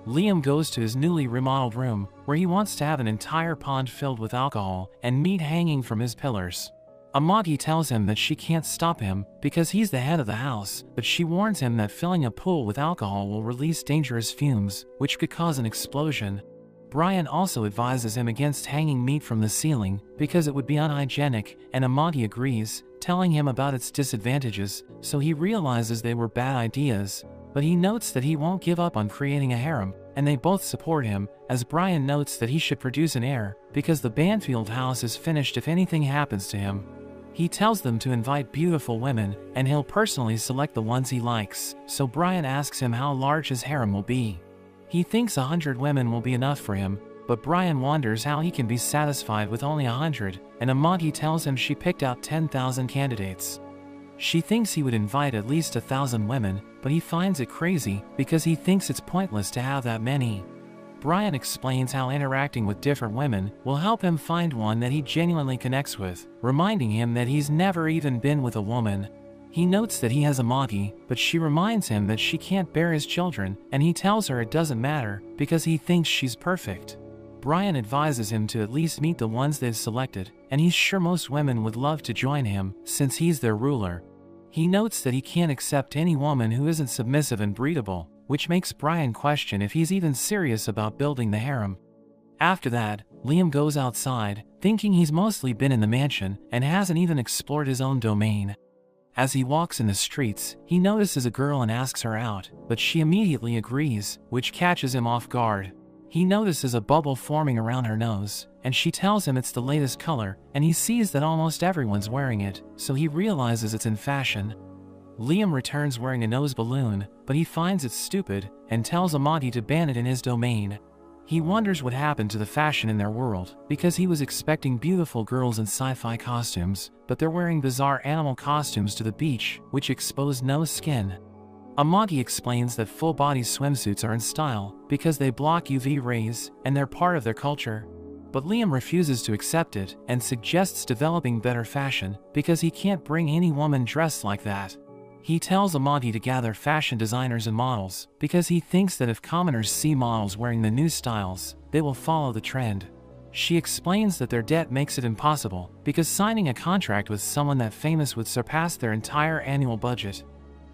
Liam goes to his newly remodeled room, where he wants to have an entire pond filled with alcohol and meat hanging from his pillars. Amati tells him that she can't stop him because he's the head of the house, but she warns him that filling a pool with alcohol will release dangerous fumes, which could cause an explosion. Brian also advises him against hanging meat from the ceiling because it would be unhygienic, and Amati agrees, telling him about its disadvantages, so he realizes they were bad ideas, but he notes that he won't give up on creating a harem, and they both support him, as Brian notes that he should produce an heir, because the Banfield house is finished if anything happens to him. He tells them to invite beautiful women, and he'll personally select the ones he likes, so Brian asks him how large his harem will be. He thinks 100 women will be enough for him, but Brian wonders how he can be satisfied with only 100, and Amati tells him she picked out 10,000 candidates. She thinks he would invite at least 1,000 women, but he finds it crazy because he thinks it's pointless to have that many. Brian explains how interacting with different women will help him find one that he genuinely connects with, reminding him that he's never even been with a woman. He notes that he has Amati, but she reminds him that she can't bear his children, and he tells her it doesn't matter because he thinks she's perfect. Brian advises him to at least meet the ones they've selected, and he's sure most women would love to join him, since he's their ruler. He notes that he can't accept any woman who isn't submissive and breedable, which makes Brian question if he's even serious about building the harem. After that, Liam goes outside, thinking he's mostly been in the mansion and hasn't even explored his own domain. As he walks in the streets, he notices a girl and asks her out, but she immediately agrees, which catches him off guard. He notices a bubble forming around her nose, and she tells him it's the latest color, and he sees that almost everyone's wearing it, so he realizes it's in fashion. Liam returns wearing a nose balloon, but he finds it stupid, and tells Amati to ban it in his domain. He wonders what happened to the fashion in their world, because he was expecting beautiful girls in sci-fi costumes, but they're wearing bizarre animal costumes to the beach, which expose no skin. Amati explains that full-body swimsuits are in style, because they block UV rays, and they're part of their culture. But Liam refuses to accept it, and suggests developing better fashion, because he can't bring any woman dressed like that. He tells Amati to gather fashion designers and models, because he thinks that if commoners see models wearing the new styles, they will follow the trend. She explains that their debt makes it impossible, because signing a contract with someone that famous would surpass their entire annual budget.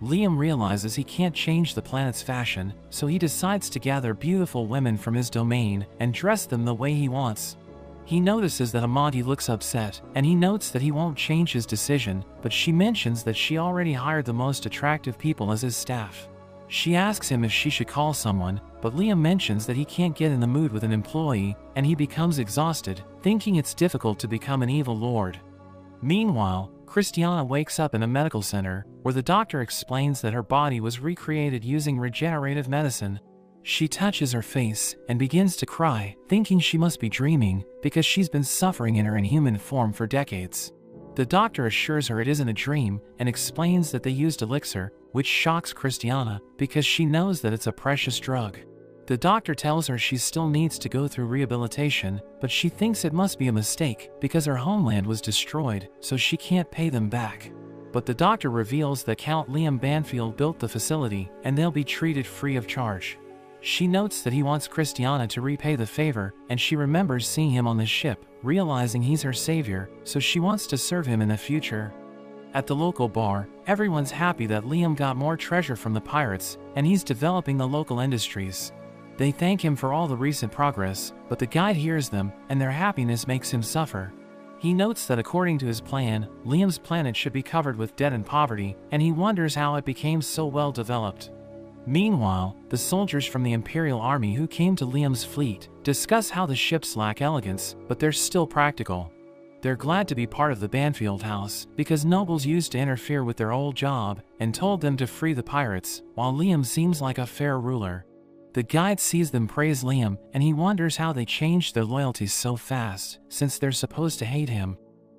Liam realizes he can't change the planet's fashion, so he decides to gather beautiful women from his domain and dress them the way he wants. He notices that Amati looks upset, and he notes that he won't change his decision, but she mentions that she already hired the most attractive people as his staff. She asks him if she should call someone, but Liam mentions that he can't get in the mood with an employee, and he becomes exhausted, thinking it's difficult to become an evil lord. Meanwhile, Christiana wakes up in a medical center, where the doctor explains that her body was recreated using regenerative medicine. She touches her face and begins to cry, thinking she must be dreaming, because she's been suffering in her inhuman form for decades. The doctor assures her it isn't a dream, and explains that they used elixir, which shocks Christiana, because she knows that it's a precious drug. The doctor tells her she still needs to go through rehabilitation, but she thinks it must be a mistake, because her homeland was destroyed, so she can't pay them back. But the doctor reveals that Count Liam Banfield built the facility, and they'll be treated free of charge. She notes that he wants Christiana to repay the favor, and she remembers seeing him on the ship, realizing he's her savior, so she wants to serve him in the future. At the local bar, everyone's happy that Liam got more treasure from the pirates, and he's developing the local industries. They thank him for all the recent progress, but the guide hears them, and their happiness makes him suffer. He notes that according to his plan, Liam's planet should be covered with debt and poverty, and he wonders how it became so well developed. Meanwhile, the soldiers from the Imperial Army who came to Liam's fleet discuss how the ships lack elegance, but they're still practical. They're glad to be part of the Banfield House, because nobles used to interfere with their old job, and told them to free the pirates, while Liam seems like a fair ruler. The guide sees them praise Liam, and he wonders how they changed their loyalties so fast, since they're supposed to hate him.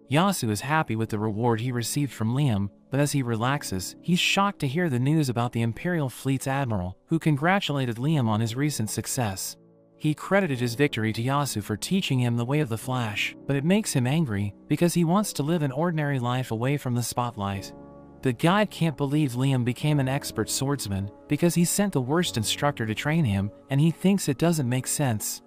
Yasu is happy with the reward he received from Liam, but as he relaxes, he's shocked to hear the news about the Imperial Fleet's admiral, who congratulated Liam on his recent success. He credited his victory to Yasu for teaching him the way of the Flash, but it makes him angry, because he wants to live an ordinary life away from the spotlight. The guide can't believe Liam became an expert swordsman, because he sent the worst instructor to train him, and he thinks it doesn't make sense.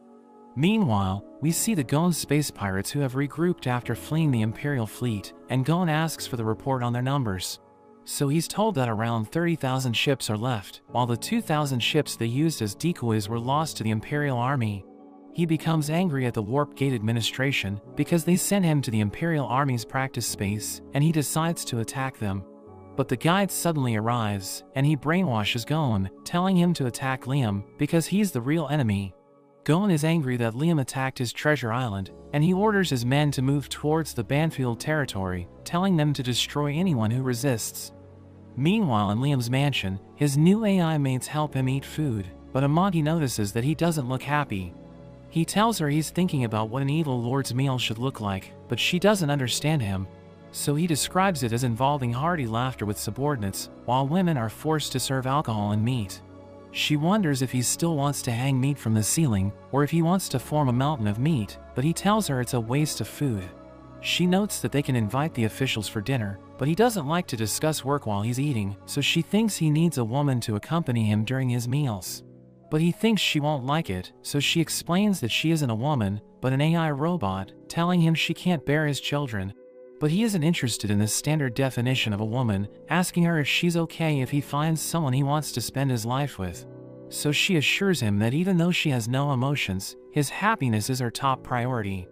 Meanwhile, we see the Gon space pirates who have regrouped after fleeing the Imperial fleet, and Gon asks for the report on their numbers. So he's told that around 30,000 ships are left, while the 2,000 ships they used as decoys were lost to the Imperial Army. He becomes angry at the Warp Gate administration, because they sent him to the Imperial Army's practice space, and he decides to attack them. But the guide suddenly arrives, and he brainwashes Gon, telling him to attack Liam, because he's the real enemy. Gon is angry that Liam attacked his treasure island, and he orders his men to move towards the Banfield territory, telling them to destroy anyone who resists. Meanwhile, in Liam's mansion, his new AI mates help him eat food, but Amati notices that he doesn't look happy. He tells her he's thinking about what an evil lord's meal should look like, but she doesn't understand him. So he describes it as involving hearty laughter with subordinates, while women are forced to serve alcohol and meat. She wonders if he still wants to hang meat from the ceiling, or if he wants to form a mountain of meat, but he tells her it's a waste of food. She notes that they can invite the officials for dinner, but he doesn't like to discuss work while he's eating, so she thinks he needs a woman to accompany him during his meals. But he thinks she won't like it, so she explains that she isn't a woman, but an AI robot, telling him she can't bear his children. But he isn't interested in the standard definition of a woman, asking her if she's okay if he finds someone he wants to spend his life with. So she assures him that even though she has no emotions, his happiness is her top priority.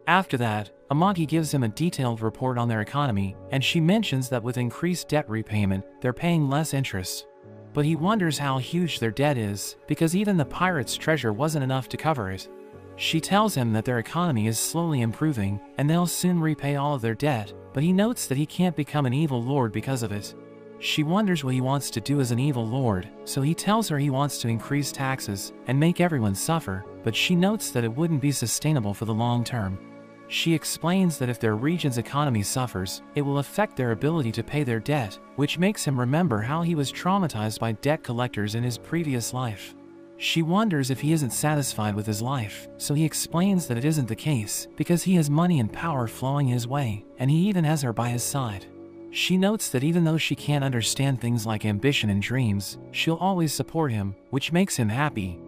After that, Amagi gives him a detailed report on their economy, and she mentions that with increased debt repayment, they're paying less interest. But he wonders how huge their debt is, because even the pirates' treasure wasn't enough to cover it. She tells him that their economy is slowly improving, and they'll soon repay all of their debt, but he notes that he can't become an evil lord because of it. She wonders what he wants to do as an evil lord, so he tells her he wants to increase taxes and make everyone suffer, but she notes that it wouldn't be sustainable for the long term. She explains that if their region's economy suffers, it will affect their ability to pay their debt, which makes him remember how he was traumatized by debt collectors in his previous life. She wonders if he isn't satisfied with his life, so he explains that it isn't the case, because he has money and power flowing his way, and he even has her by his side. She notes that even though she can't understand things like ambition and dreams, she'll always support him, which makes him happy.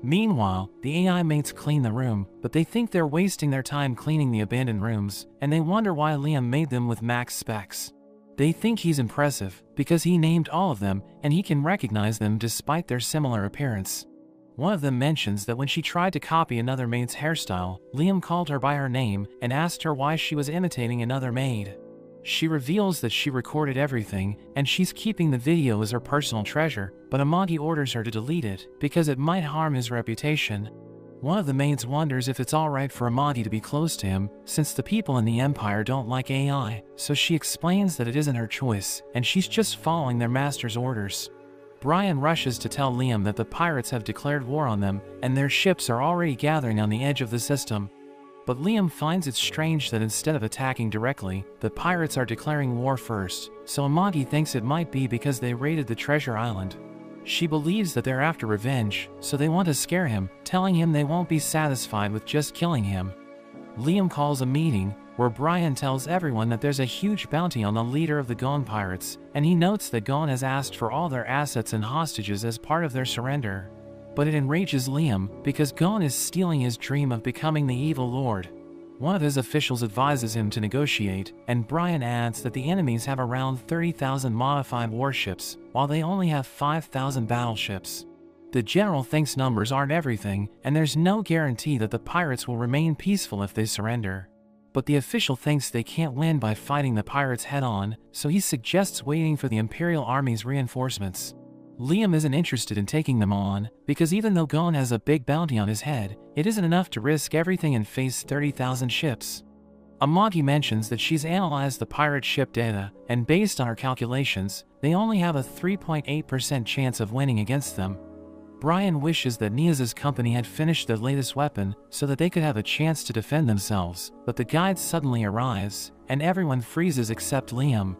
Meanwhile, the AI mates clean the room, but they think they're wasting their time cleaning the abandoned rooms, and they wonder why Liam made them with max specs. They think he's impressive, because he named all of them, and he can recognize them despite their similar appearance. One of them mentions that when she tried to copy another maid's hairstyle, Liam called her by her name and asked her why she was imitating another maid. She reveals that she recorded everything, and she's keeping the video as her personal treasure, but Amagi orders her to delete it, because it might harm his reputation. One of the maids wonders if it's alright for Amagi to be close to him, since the people in the Empire don't like AI, so she explains that it isn't her choice, and she's just following their master's orders. Brian rushes to tell Liam that the pirates have declared war on them, and their ships are already gathering on the edge of the system. But Liam finds it strange that instead of attacking directly, the pirates are declaring war first, so Amagi thinks it might be because they raided the treasure island. She believes that they're after revenge, so they want to scare him, telling him they won't be satisfied with just killing him. Liam calls a meeting, where Brian tells everyone that there's a huge bounty on the leader of the Gon pirates, and he notes that Gon has asked for all their assets and hostages as part of their surrender. But it enrages Liam, because Gon is stealing his dream of becoming the evil lord. One of his officials advises him to negotiate, and Brian adds that the enemies have around 30,000 modified warships, while they only have 5,000 battleships. The general thinks numbers aren't everything, and there's no guarantee that the pirates will remain peaceful if they surrender. But the official thinks they can't win by fighting the pirates head-on, so he suggests waiting for the Imperial Army's reinforcements. Liam isn't interested in taking them on, because even though Gon has a big bounty on his head, it isn't enough to risk everything and face 30,000 ships. Amagi mentions that she's analyzed the pirate ship data, and based on her calculations, they only have a 3.8% chance of winning against them. Brian wishes that Nia's company had finished their latest weapon so that they could have a chance to defend themselves, but the guide suddenly arrives, and everyone freezes except Liam.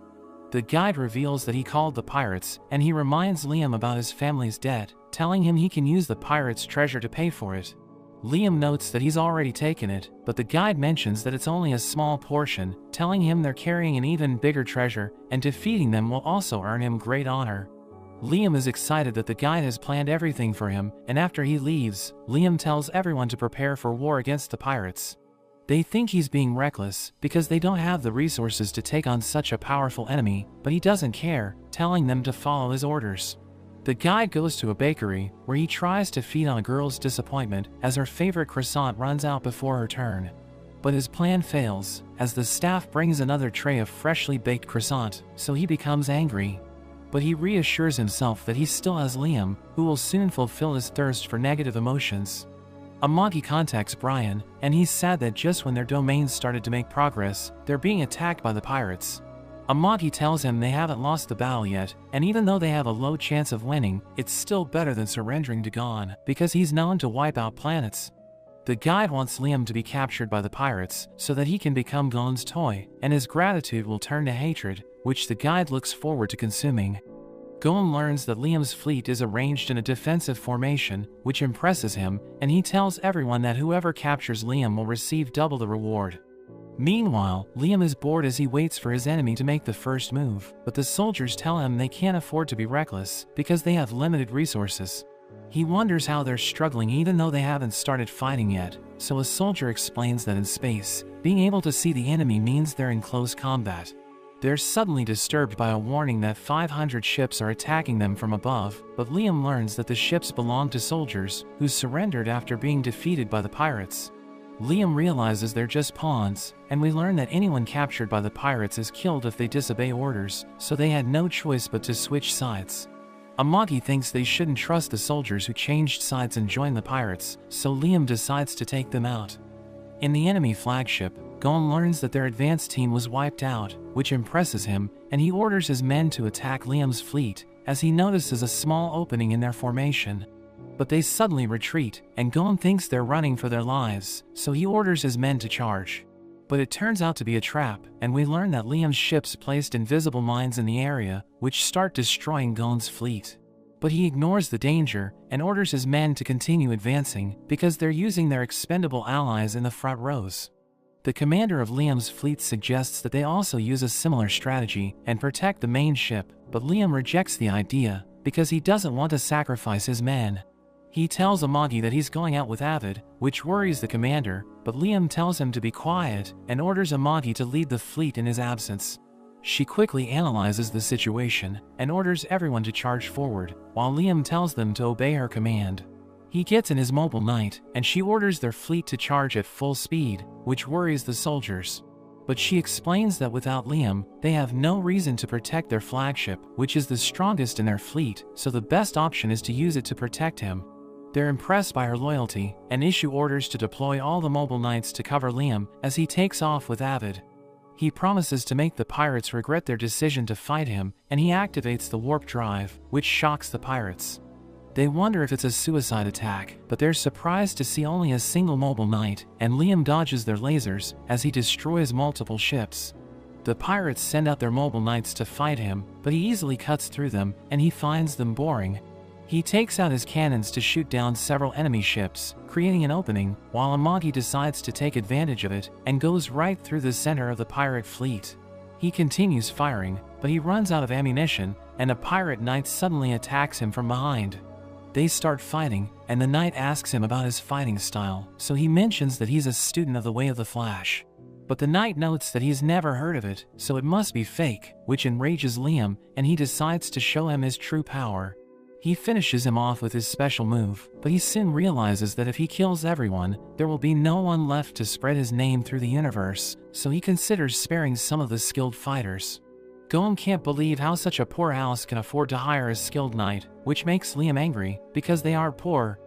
The guide reveals that he called the pirates, and he reminds Liam about his family's debt, telling him he can use the pirates' treasure to pay for it. Liam notes that he's already taken it, but the guide mentions that it's only a small portion, telling him they're carrying an even bigger treasure, and defeating them will also earn him great honor. Liam is excited that the guide has planned everything for him, and after he leaves, Liam tells everyone to prepare for war against the pirates. They think he's being reckless, because they don't have the resources to take on such a powerful enemy, but he doesn't care, telling them to follow his orders. The guide goes to a bakery, where he tries to feed on a girl's disappointment, as her favorite croissant runs out before her turn. But his plan fails, as the staff brings another tray of freshly baked croissant, so he becomes angry. But he reassures himself that he still has Liam, who will soon fulfill his thirst for negative emotions. Amagi contacts Brian, and he's sad that just when their domains started to make progress, they're being attacked by the pirates. Amagi tells him they haven't lost the battle yet, and even though they have a low chance of winning, it's still better than surrendering to Gon, because he's known to wipe out planets. The guide wants Liam to be captured by the pirates, so that he can become Gon's toy, and his gratitude will turn to hatred, which the guide looks forward to consuming. Gon learns that Liam's fleet is arranged in a defensive formation, which impresses him, and he tells everyone that whoever captures Liam will receive double the reward. Meanwhile, Liam is bored as he waits for his enemy to make the first move, but the soldiers tell him they can't afford to be reckless, because they have limited resources. He wonders how they're struggling even though they haven't started fighting yet, so a soldier explains that in space, being able to see the enemy means they're in close combat. They're suddenly disturbed by a warning that 500 ships are attacking them from above, but Liam learns that the ships belong to soldiers, who surrendered after being defeated by the pirates. Liam realizes they're just pawns, and we learn that anyone captured by the pirates is killed if they disobey orders, so they had no choice but to switch sides. Amagi thinks they shouldn't trust the soldiers who changed sides and joined the pirates, so Liam decides to take them out. In the enemy flagship, Gon learns that their advance team was wiped out, which impresses him, and he orders his men to attack Liam's fleet, as he notices a small opening in their formation. But they suddenly retreat, and Gon thinks they're running for their lives, so he orders his men to charge. But it turns out to be a trap, and we learn that Liam's ships placed invisible mines in the area, which start destroying Gon's fleet. But he ignores the danger, and orders his men to continue advancing, because they're using their expendable allies in the front rows. The commander of Liam's fleet suggests that they also use a similar strategy, and protect the main ship, but Liam rejects the idea, because he doesn't want to sacrifice his men. He tells Amagi that he's going out with Avid, which worries the commander, but Liam tells him to be quiet, and orders Amagi to lead the fleet in his absence. She quickly analyzes the situation, and orders everyone to charge forward, while Liam tells them to obey her command. He gets in his mobile knight, and she orders their fleet to charge at full speed, which worries the soldiers. But she explains that without Liam, they have no reason to protect their flagship, which is the strongest in their fleet, so the best option is to use it to protect him. They're impressed by her loyalty, and issue orders to deploy all the mobile knights to cover Liam as he takes off with Avid. He promises to make the pirates regret their decision to fight him, and he activates the warp drive, which shocks the pirates. They wonder if it's a suicide attack, but they're surprised to see only a single mobile knight, and Liam dodges their lasers as he destroys multiple ships. The pirates send out their mobile knights to fight him, but he easily cuts through them, and he finds them boring. He takes out his cannons to shoot down several enemy ships, creating an opening, while Amagi decides to take advantage of it, and goes right through the center of the pirate fleet. He continues firing, but he runs out of ammunition, and a pirate knight suddenly attacks him from behind. They start fighting, and the knight asks him about his fighting style, so he mentions that he's a student of the Way of the Flash. But the knight notes that he's never heard of it, so it must be fake, which enrages Liam, and he decides to show him his true power. He finishes him off with his special move, but he soon realizes that if he kills everyone, there will be no one left to spread his name through the universe, so he considers sparing some of the skilled fighters. Gon can't believe how such a poor house can afford to hire a skilled knight, which makes Liam angry, because they are poor.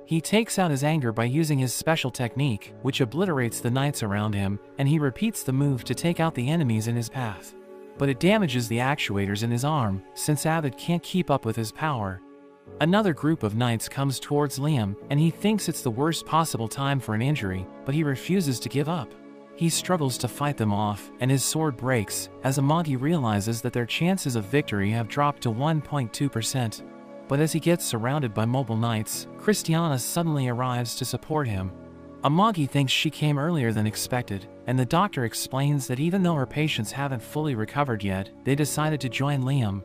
He takes out his anger by using his special technique, which obliterates the knights around him, and he repeats the move to take out the enemies in his path. But it damages the actuators in his arm, since Avid can't keep up with his power. Another group of knights comes towards Liam, and he thinks it's the worst possible time for an injury, but he refuses to give up. He struggles to fight them off, and his sword breaks, as Amagi realizes that their chances of victory have dropped to 1.2%. But as he gets surrounded by mobile knights, Christiana suddenly arrives to support him. Amagi thinks she came earlier than expected, and the doctor explains that even though her patients haven't fully recovered yet, they decided to join Liam.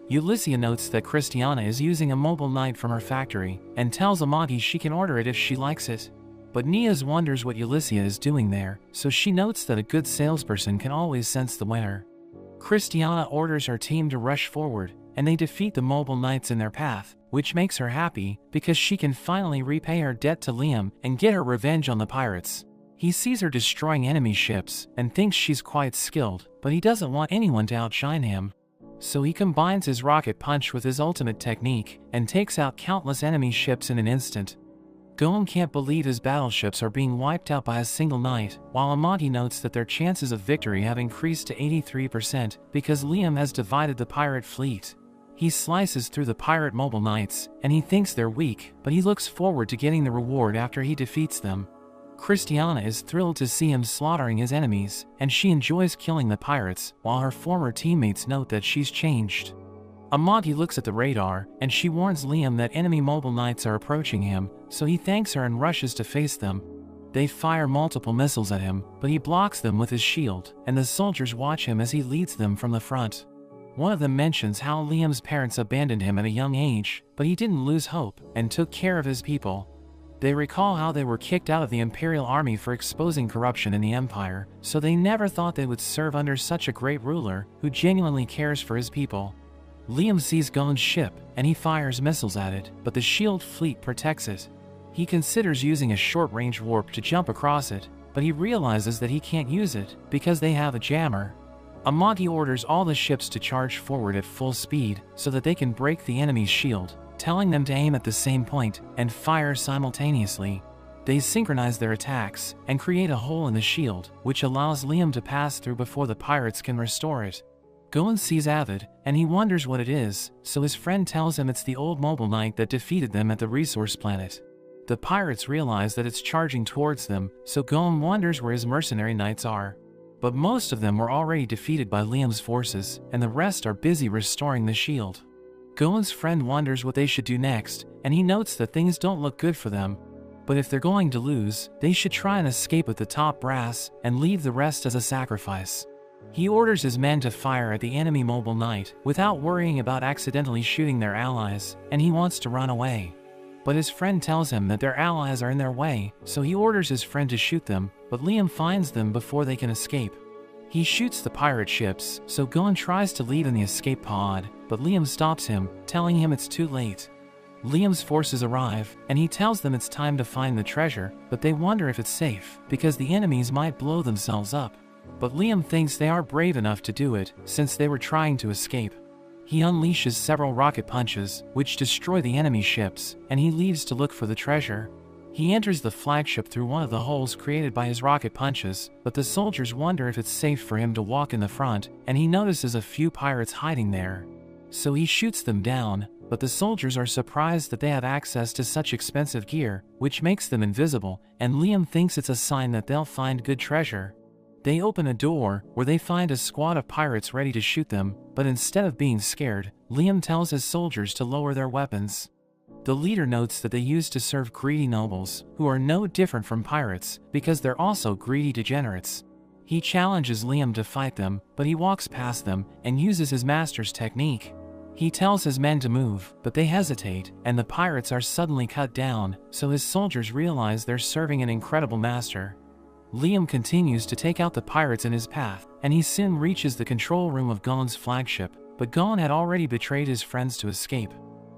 Ulyssia notes that Christiana is using a mobile knight from her factory, and tells Amagi she can order it if she likes it. But Niaz wonders what Ulyssia is doing there, so she notes that a good salesperson can always sense the winner. Christiana orders her team to rush forward, and they defeat the mobile knights in their path, which makes her happy, because she can finally repay her debt to Liam and get her revenge on the pirates. He sees her destroying enemy ships, and thinks she's quite skilled, but he doesn't want anyone to outshine him. So he combines his rocket punch with his ultimate technique, and takes out countless enemy ships in an instant. Gon can't believe his battleships are being wiped out by a single knight, while Amagi notes that their chances of victory have increased to 83% because Liam has divided the pirate fleet. He slices through the pirate mobile knights, and he thinks they're weak, but he looks forward to getting the reward after he defeats them. Christiana is thrilled to see him slaughtering his enemies, and she enjoys killing the pirates, while her former teammates note that she's changed. Amagi looks at the radar, and she warns Liam that enemy mobile knights are approaching him, so he thanks her and rushes to face them. They fire multiple missiles at him, but he blocks them with his shield, and the soldiers watch him as he leads them from the front. One of them mentions how Liam's parents abandoned him at a young age, but he didn't lose hope, and took care of his people. They recall how they were kicked out of the Imperial Army for exposing corruption in the Empire, so they never thought they would serve under such a great ruler, who genuinely cares for his people. Liam sees Gon's ship, and he fires missiles at it, but the shield fleet protects it. He considers using a short-range warp to jump across it, but he realizes that he can't use it because they have a jammer. Amagi orders all the ships to charge forward at full speed so that they can break the enemy's shield, telling them to aim at the same point and fire simultaneously. They synchronize their attacks and create a hole in the shield, which allows Liam to pass through before the pirates can restore it. Gohan sees Avid, and he wonders what it is, so his friend tells him it's the old mobile knight that defeated them at the resource planet. The pirates realize that it's charging towards them, so Gohan wonders where his mercenary knights are. But most of them were already defeated by Liam's forces, and the rest are busy restoring the shield. Gohan's friend wonders what they should do next, and he notes that things don't look good for them. But if they're going to lose, they should try and escape with the top brass and leave the rest as a sacrifice. He orders his men to fire at the enemy mobile knight without worrying about accidentally shooting their allies, and he wants to run away. But his friend tells him that their allies are in their way, so he orders his friend to shoot them, but Liam finds them before they can escape. He shoots the pirate ships, so Gohan tries to leave in the escape pod, but Liam stops him, telling him it's too late. Liam's forces arrive, and he tells them it's time to find the treasure, but they wonder if it's safe, because the enemies might blow themselves up. But Liam thinks they are brave enough to do it, since they were trying to escape. He unleashes several rocket punches, which destroy the enemy ships, and he leaves to look for the treasure. He enters the flagship through one of the holes created by his rocket punches, but the soldiers wonder if it's safe for him to walk in the front, and he notices a few pirates hiding there. So he shoots them down, but the soldiers are surprised that they have access to such expensive gear, which makes them invisible, and Liam thinks it's a sign that they'll find good treasure. They open a door, where they find a squad of pirates ready to shoot them, but instead of being scared, Liam tells his soldiers to lower their weapons. The leader notes that they used to serve greedy nobles, who are no different from pirates, because they're also greedy degenerates. He challenges Liam to fight them, but he walks past them, and uses his master's technique. He tells his men to move, but they hesitate, and the pirates are suddenly cut down, so his soldiers realize they're serving an incredible master. Liam continues to take out the pirates in his path, and he soon reaches the control room of Gohan's flagship, but Gohan had already betrayed his friends to escape.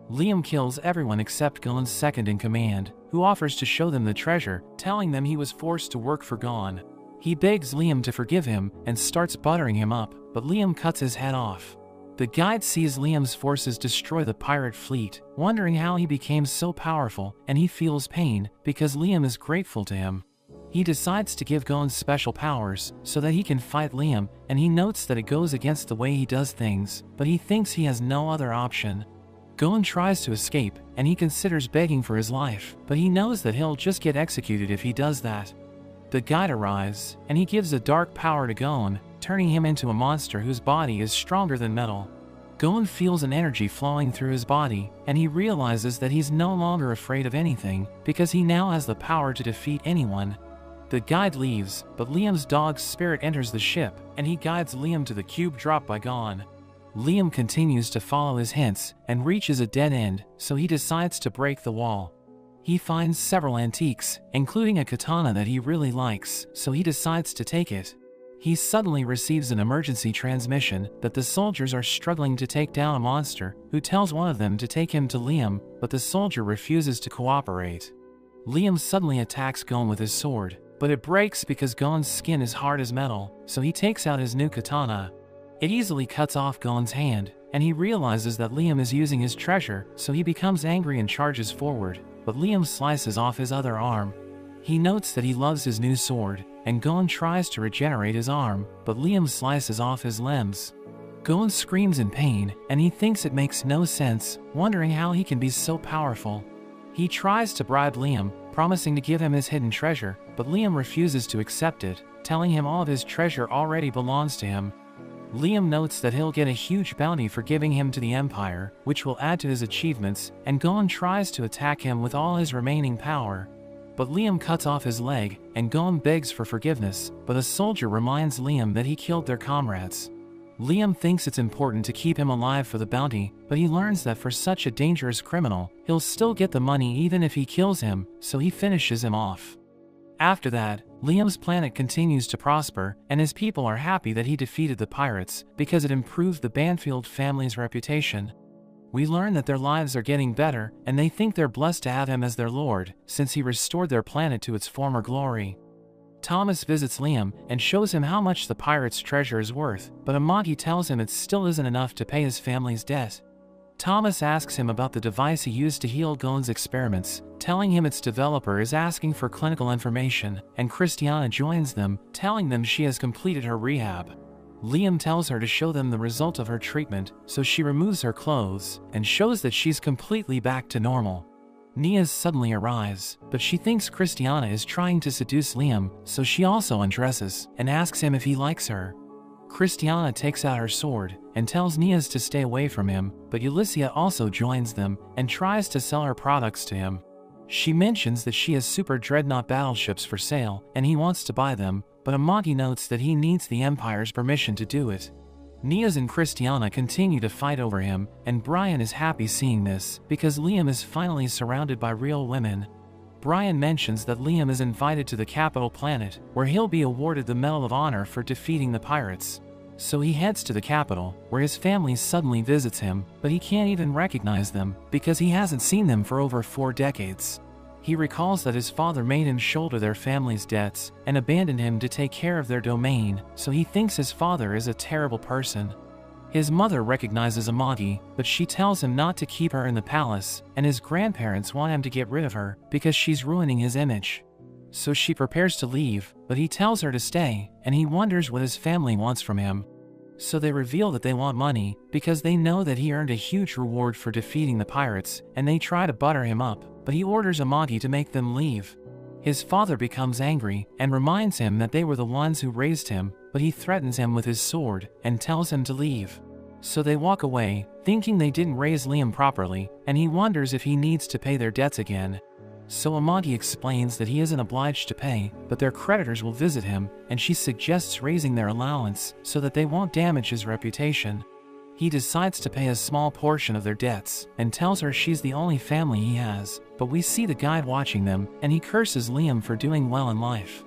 Liam kills everyone except Gohan's second in command, who offers to show them the treasure, telling them he was forced to work for Gohan. He begs Liam to forgive him and starts buttering him up, but Liam cuts his head off. The guide sees Liam's forces destroy the pirate fleet, wondering how he became so powerful, and he feels pain because Liam is grateful to him. He decides to give Gohan special powers so that he can fight Liam, and he notes that it goes against the way he does things, but he thinks he has no other option. Gohan tries to escape, and he considers begging for his life, but he knows that he'll just get executed if he does that. The guide arrives, and he gives a dark power to Gohan, turning him into a monster whose body is stronger than metal. Gohan feels an energy flowing through his body, and he realizes that he's no longer afraid of anything, because he now has the power to defeat anyone. The guide leaves, but Liam's dog's spirit enters the ship, and he guides Liam to the cube dropped by Gohan. Liam continues to follow his hints, and reaches a dead end, so he decides to break the wall. He finds several antiques, including a katana that he really likes, so he decides to take it. He suddenly receives an emergency transmission that the soldiers are struggling to take down a monster, who tells one of them to take him to Liam, but the soldier refuses to cooperate. Liam suddenly attacks Gohan with his sword, but it breaks because Gohan's skin is hard as metal, so he takes out his new katana. It easily cuts off Gohan's hand, and he realizes that Liam is using his treasure, so he becomes angry and charges forward, but Liam slices off his other arm. He notes that he loves his new sword, and Gohan tries to regenerate his arm, but Liam slices off his limbs. Gohan screams in pain, and he thinks it makes no sense, wondering how he can be so powerful. He tries to bribe Liam, promising to give him his hidden treasure, but Liam refuses to accept it, telling him all of his treasure already belongs to him. Liam notes that he'll get a huge bounty for giving him to the Empire, which will add to his achievements, and Gohan tries to attack him with all his remaining power. But Liam cuts off his leg, and Gohan begs for forgiveness, but a soldier reminds Liam that he killed their comrades. Liam thinks it's important to keep him alive for the bounty, but he learns that for such a dangerous criminal, he'll still get the money even if he kills him, so he finishes him off. After that, Liam's planet continues to prosper, and his people are happy that he defeated the pirates, because it improved the Banfield family's reputation. We learn that their lives are getting better, and they think they're blessed to have him as their lord, since he restored their planet to its former glory. Thomas visits Liam and shows him how much the pirate's treasure is worth, but Amagi tells him it still isn't enough to pay his family's debt. Thomas asks him about the device he used to heal Gon's experiments, telling him its developer is asking for clinical information, and Christiana joins them, telling them she has completed her rehab. Liam tells her to show them the result of her treatment, so she removes her clothes and shows that she's completely back to normal. Nia suddenly arrives, but she thinks Christiana is trying to seduce Liam, so she also undresses and asks him if he likes her. Christiana takes out her sword and tells Nias to stay away from him, but Ulyssia also joins them and tries to sell her products to him. She mentions that she has super dreadnought battleships for sale and he wants to buy them, but Amagi notes that he needs the Empire's permission to do it. Nias and Christiana continue to fight over him, and Brian is happy seeing this because Liam is finally surrounded by real women. Brian mentions that Liam is invited to the capital planet, where he'll be awarded the Medal of Honor for defeating the pirates. So he heads to the capital, where his family suddenly visits him, but he can't even recognize them because he hasn't seen them for over 4 decades. He recalls that his father made him shoulder their family's debts and abandoned him to take care of their domain, so he thinks his father is a terrible person. His mother recognizes Amagi, but she tells him not to keep her in the palace, and his grandparents want him to get rid of her because she's ruining his image. So she prepares to leave, but he tells her to stay, and he wonders what his family wants from him. So they reveal that they want money because they know that he earned a huge reward for defeating the pirates, and they try to butter him up, but he orders Amagi to make them leave. His father becomes angry and reminds him that they were the ones who raised him, but he threatens him with his sword and tells him to leave. So they walk away, thinking they didn't raise Liam properly, and he wonders if he needs to pay their debts again. So Amagi explains that he isn't obliged to pay, but their creditors will visit him, and she suggests raising their allowance so that they won't damage his reputation. He decides to pay a small portion of their debts and tells her she's the only family he has, but we see the guide watching them, and he curses Liam for doing well in life.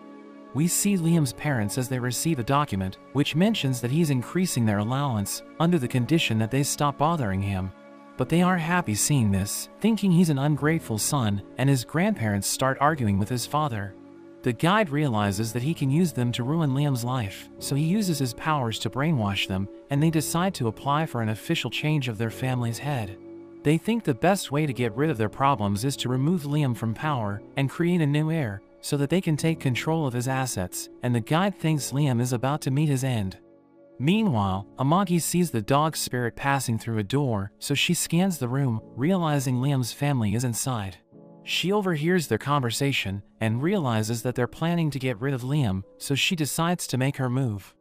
We see Liam's parents as they receive a document which mentions that he's increasing their allowance under the condition that they stop bothering him. But they aren't happy seeing this, thinking he's an ungrateful son, and his grandparents start arguing with his father. The guide realizes that he can use them to ruin Liam's life, so he uses his powers to brainwash them, and they decide to apply for an official change of their family's head. They think the best way to get rid of their problems is to remove Liam from power and create a new heir, so that they can take control of his assets, and the guide thinks Liam is about to meet his end. Meanwhile, Amagi sees the dog spirit passing through a door, so she scans the room, realizing Liam's family is inside. She overhears their conversation and realizes that they're planning to get rid of Liam, so she decides to make her move.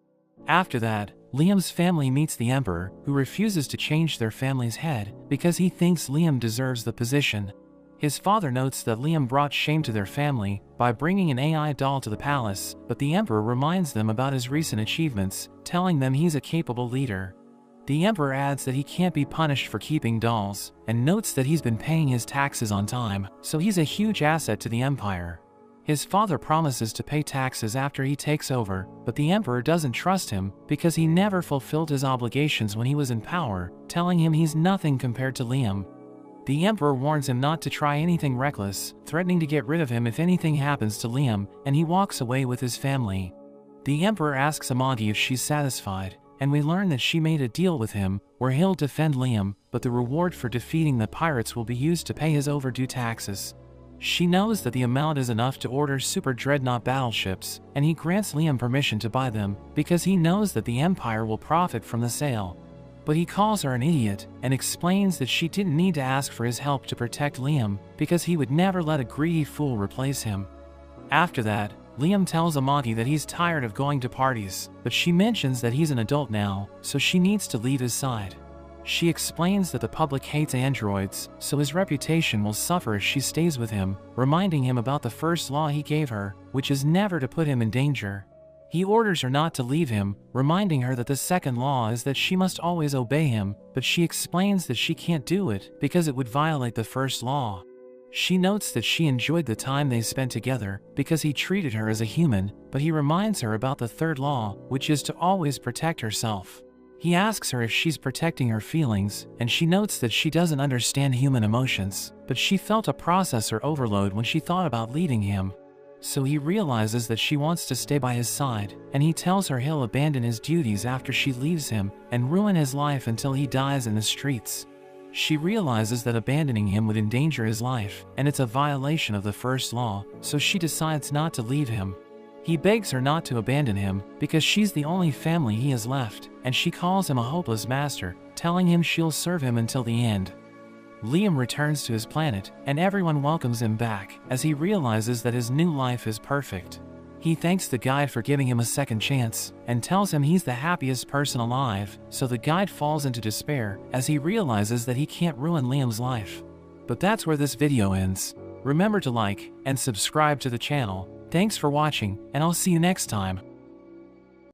After that, Liam's family meets the Emperor, who refuses to change their family's head because he thinks Liam deserves the position. His father notes that Liam brought shame to their family by bringing an AI doll to the palace, but the Emperor reminds them about his recent achievements, telling them he's a capable leader. The Emperor adds that he can't be punished for keeping dolls, and notes that he's been paying his taxes on time, so he's a huge asset to the Empire. His father promises to pay taxes after he takes over, but the Emperor doesn't trust him because he never fulfilled his obligations when he was in power, telling him he's nothing compared to Liam. The Emperor warns him not to try anything reckless, threatening to get rid of him if anything happens to Liam, and he walks away with his family. The Emperor asks Amagi if she's satisfied, and we learn that she made a deal with him where he'll defend Liam, but the reward for defeating the pirates will be used to pay his overdue taxes. She knows that the amount is enough to order super dreadnought battleships, and he grants Liam permission to buy them because he knows that the Empire will profit from the sale. But he calls her an idiot and explains that she didn't need to ask for his help to protect Liam because he would never let a greedy fool replace him. After that, Liam tells Amagi that he's tired of going to parties, but she mentions that he's an adult now, so she needs to leave his side. She explains that the public hates androids, so his reputation will suffer if she stays with him, reminding him about the first law he gave her, which is never to put him in danger. He orders her not to leave him, reminding her that the second law is that she must always obey him, but she explains that she can't do it because it would violate the first law. She notes that she enjoyed the time they spent together because he treated her as a human, but he reminds her about the third law, which is to always protect herself. He asks her if she's protecting her feelings, and she notes that she doesn't understand human emotions, but she felt a processor overload when she thought about leading him. So he realizes that she wants to stay by his side, and he tells her he'll abandon his duties after she leaves him and ruin his life until he dies in the streets. She realizes that abandoning him would endanger his life, and it's a violation of the first law, so she decides not to leave him. He begs her not to abandon him, because she's the only family he has left, and she calls him a hopeless master, telling him she'll serve him until the end. Liam returns to his planet, and everyone welcomes him back, as he realizes that his new life is perfect. He thanks the guide for giving him a second chance, and tells him he's the happiest person alive, so the guide falls into despair, as he realizes that he can't ruin Liam's life. But that's where this video ends. Remember to like and subscribe to the channel. Thanks for watching, and I'll see you next time.